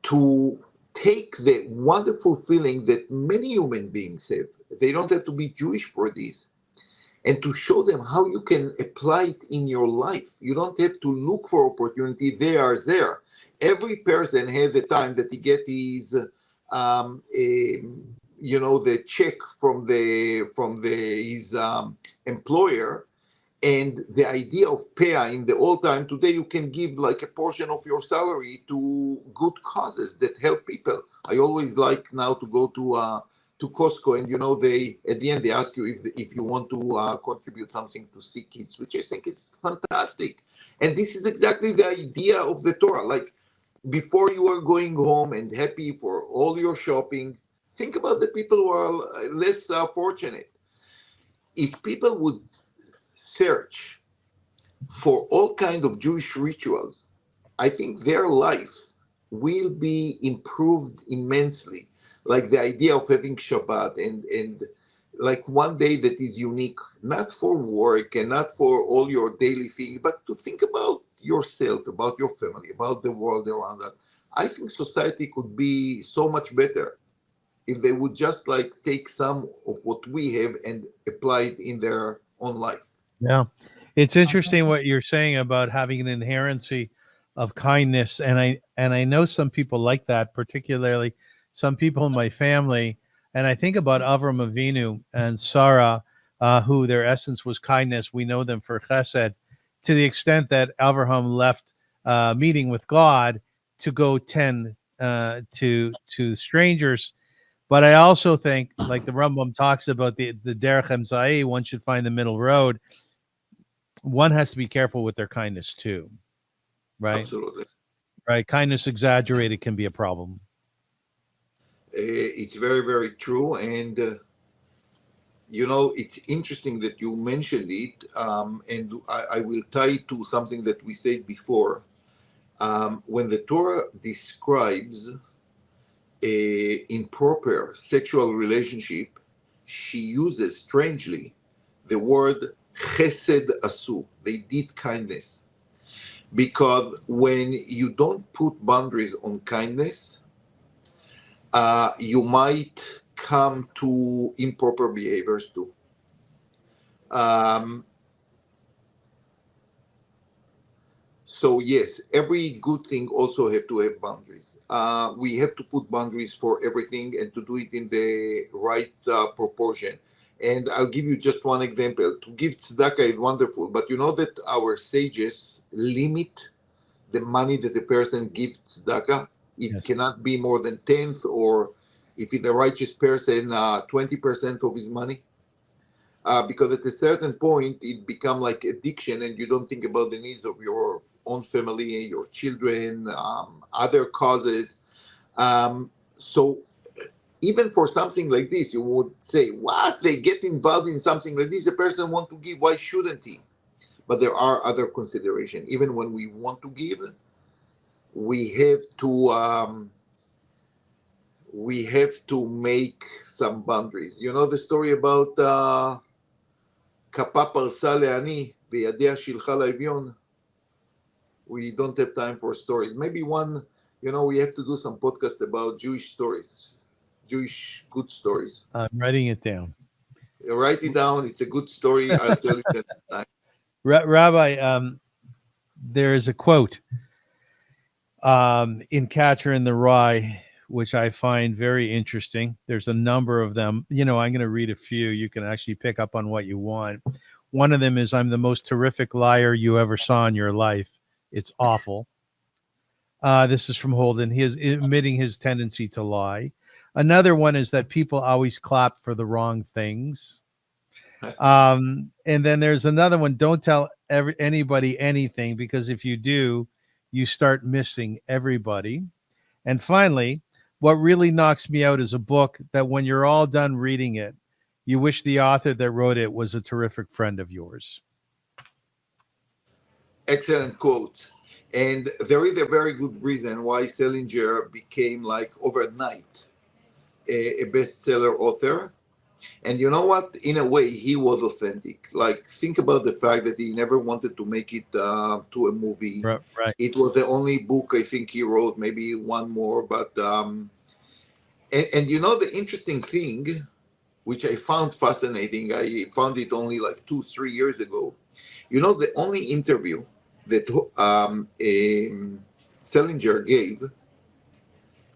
to take the wonderful feeling that many human beings have. They don't have to be Jewish for this. And to show them how you can apply it in your life. You don't have to look for opportunity. They are there. Every person has a time that he gets his the check from his employer, and the idea of peah in the old time. Today you can give like a portion of your salary to good causes that help people. I always like now to go to Costco, and they at the end they ask you if you want to contribute something to sick kids, which I think is fantastic. And this is exactly the idea of the Torah. Like, before you are going home and happy for all your shopping, think about the people who are less fortunate. If people would search for all kinds of Jewish rituals, I think their life will be improved immensely. Like the idea of having Shabbat and like one day that is unique, not for work and not for all your daily things, but to think about yourself, about your family, about the world around us. I think society could be so much better if they would just like take some of what we have and apply it in their own life. Yeah. It's interesting what you're saying about having an inherency of kindness. And I know some people like that, particularly some people in my family. And I think about AVRUM Avinu and Sarah, who their essence was kindness. We know them for chesed, to the extent that Avraham left meeting with God to go tend to strangers. But I also think, like the Rambam talks about the derech emzai, one should find the middle road. One has to be careful with their kindness too, right? Absolutely. Right. Kindness exaggerated can be a problem. It's very, very true. And, it's interesting that you mentioned it. And I will tie it to something that we said before. When the Torah describes improper sexual relationship, she uses strangely the word chesed asu. They did kindness. Because when you don't put boundaries on kindness, you might come to improper behaviors too. So yes, every good thing also have to have boundaries. We have to put boundaries for everything and to do it in the right proportion. And I'll give you just one example. To give tzedakah is wonderful, but you know that our sages limit the money that the person gives tzedakah. It cannot be more than 10th, or if it's a righteous person, 20% of his money. Because at a certain point, it becomes like addiction, and you don't think about the needs of your own family, your children, other causes. So even for something like this, you would say, what? They get involved in something like this, a person wants to give, why shouldn't he? But there are other considerations. Even when we want to give, we have to make some boundaries. You know the story about Kapa Parsa le'ani beyadea shilcha la'evyon. We don't have time for stories. Maybe one, we have to do some podcast about Jewish stories, Jewish good stories. I'm writing it down. Write it down. It's a good story. I'll tell you that time. Rabbi, there is a quote in Catcher in the Rye, which I find very interesting. There's a number of them. I'm going to read a few. You can actually pick up on what you want. One of them is, I'm the most terrific liar you ever saw in your life. It's awful. This is from Holden. He is admitting his tendency to lie. Another one is that people always clap for the wrong things. And then there's another one. Don't tell anybody anything, because if you do, you start missing everybody. And finally, what really knocks me out is a book that when you're all done reading it, you wish the author that wrote it was a terrific friend of yours. Excellent quote. And there is a very good reason why Salinger became, like, overnight a bestseller author. And you know what? In a way, he was authentic. Like, think about the fact that he never wanted to make it to a movie. Right. It was the only book I think he wrote, maybe one more. But and the interesting thing, which I found fascinating, I found it only like 2-3 years ago. The only interview that Salinger gave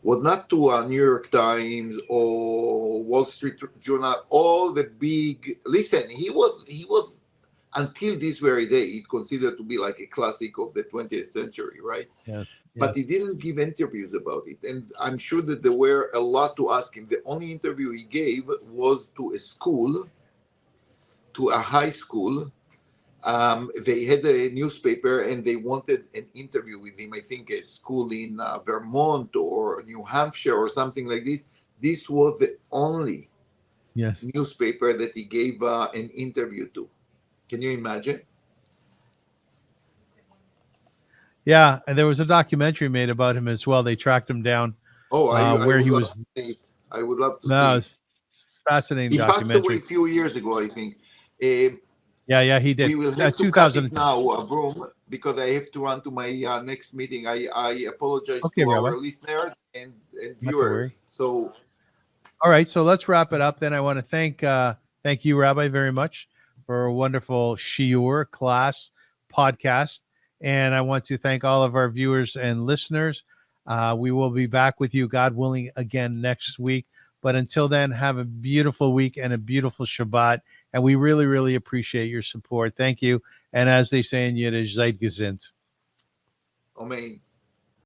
was not to New York Times or Wall Street Journal, all the big. Listen, he was until this very day, it considered to be like a classic of the 20th century, right? Yes. But he didn't give interviews about it, and I'm sure that there were a lot to ask him. The only interview he gave was to a high school. They had a newspaper and they wanted an interview with him. I think a school in Vermont or New Hampshire or something like this. This was the only newspaper that he gave an interview to. Can you imagine? Yeah, and there was a documentary made about him as well. They tracked him down. Where he was. I would love to see. No, it's fascinating documentary. He passed away a few years ago, I think. Yeah, he did. We will have to cut it now, AVRUM, because I have to run to my next meeting. I apologize to our listeners and viewers. So All right, so let's wrap it up. Then I want to thank you, Rabbi, very much for a wonderful shiur class podcast, and I want to thank all of our viewers and listeners. We will be back with you, God willing, again next week. But until then, have a beautiful week and a beautiful Shabbat. And we really, really appreciate your support. Thank you. And as they say in Yiddish, seid gesinnt. Amen.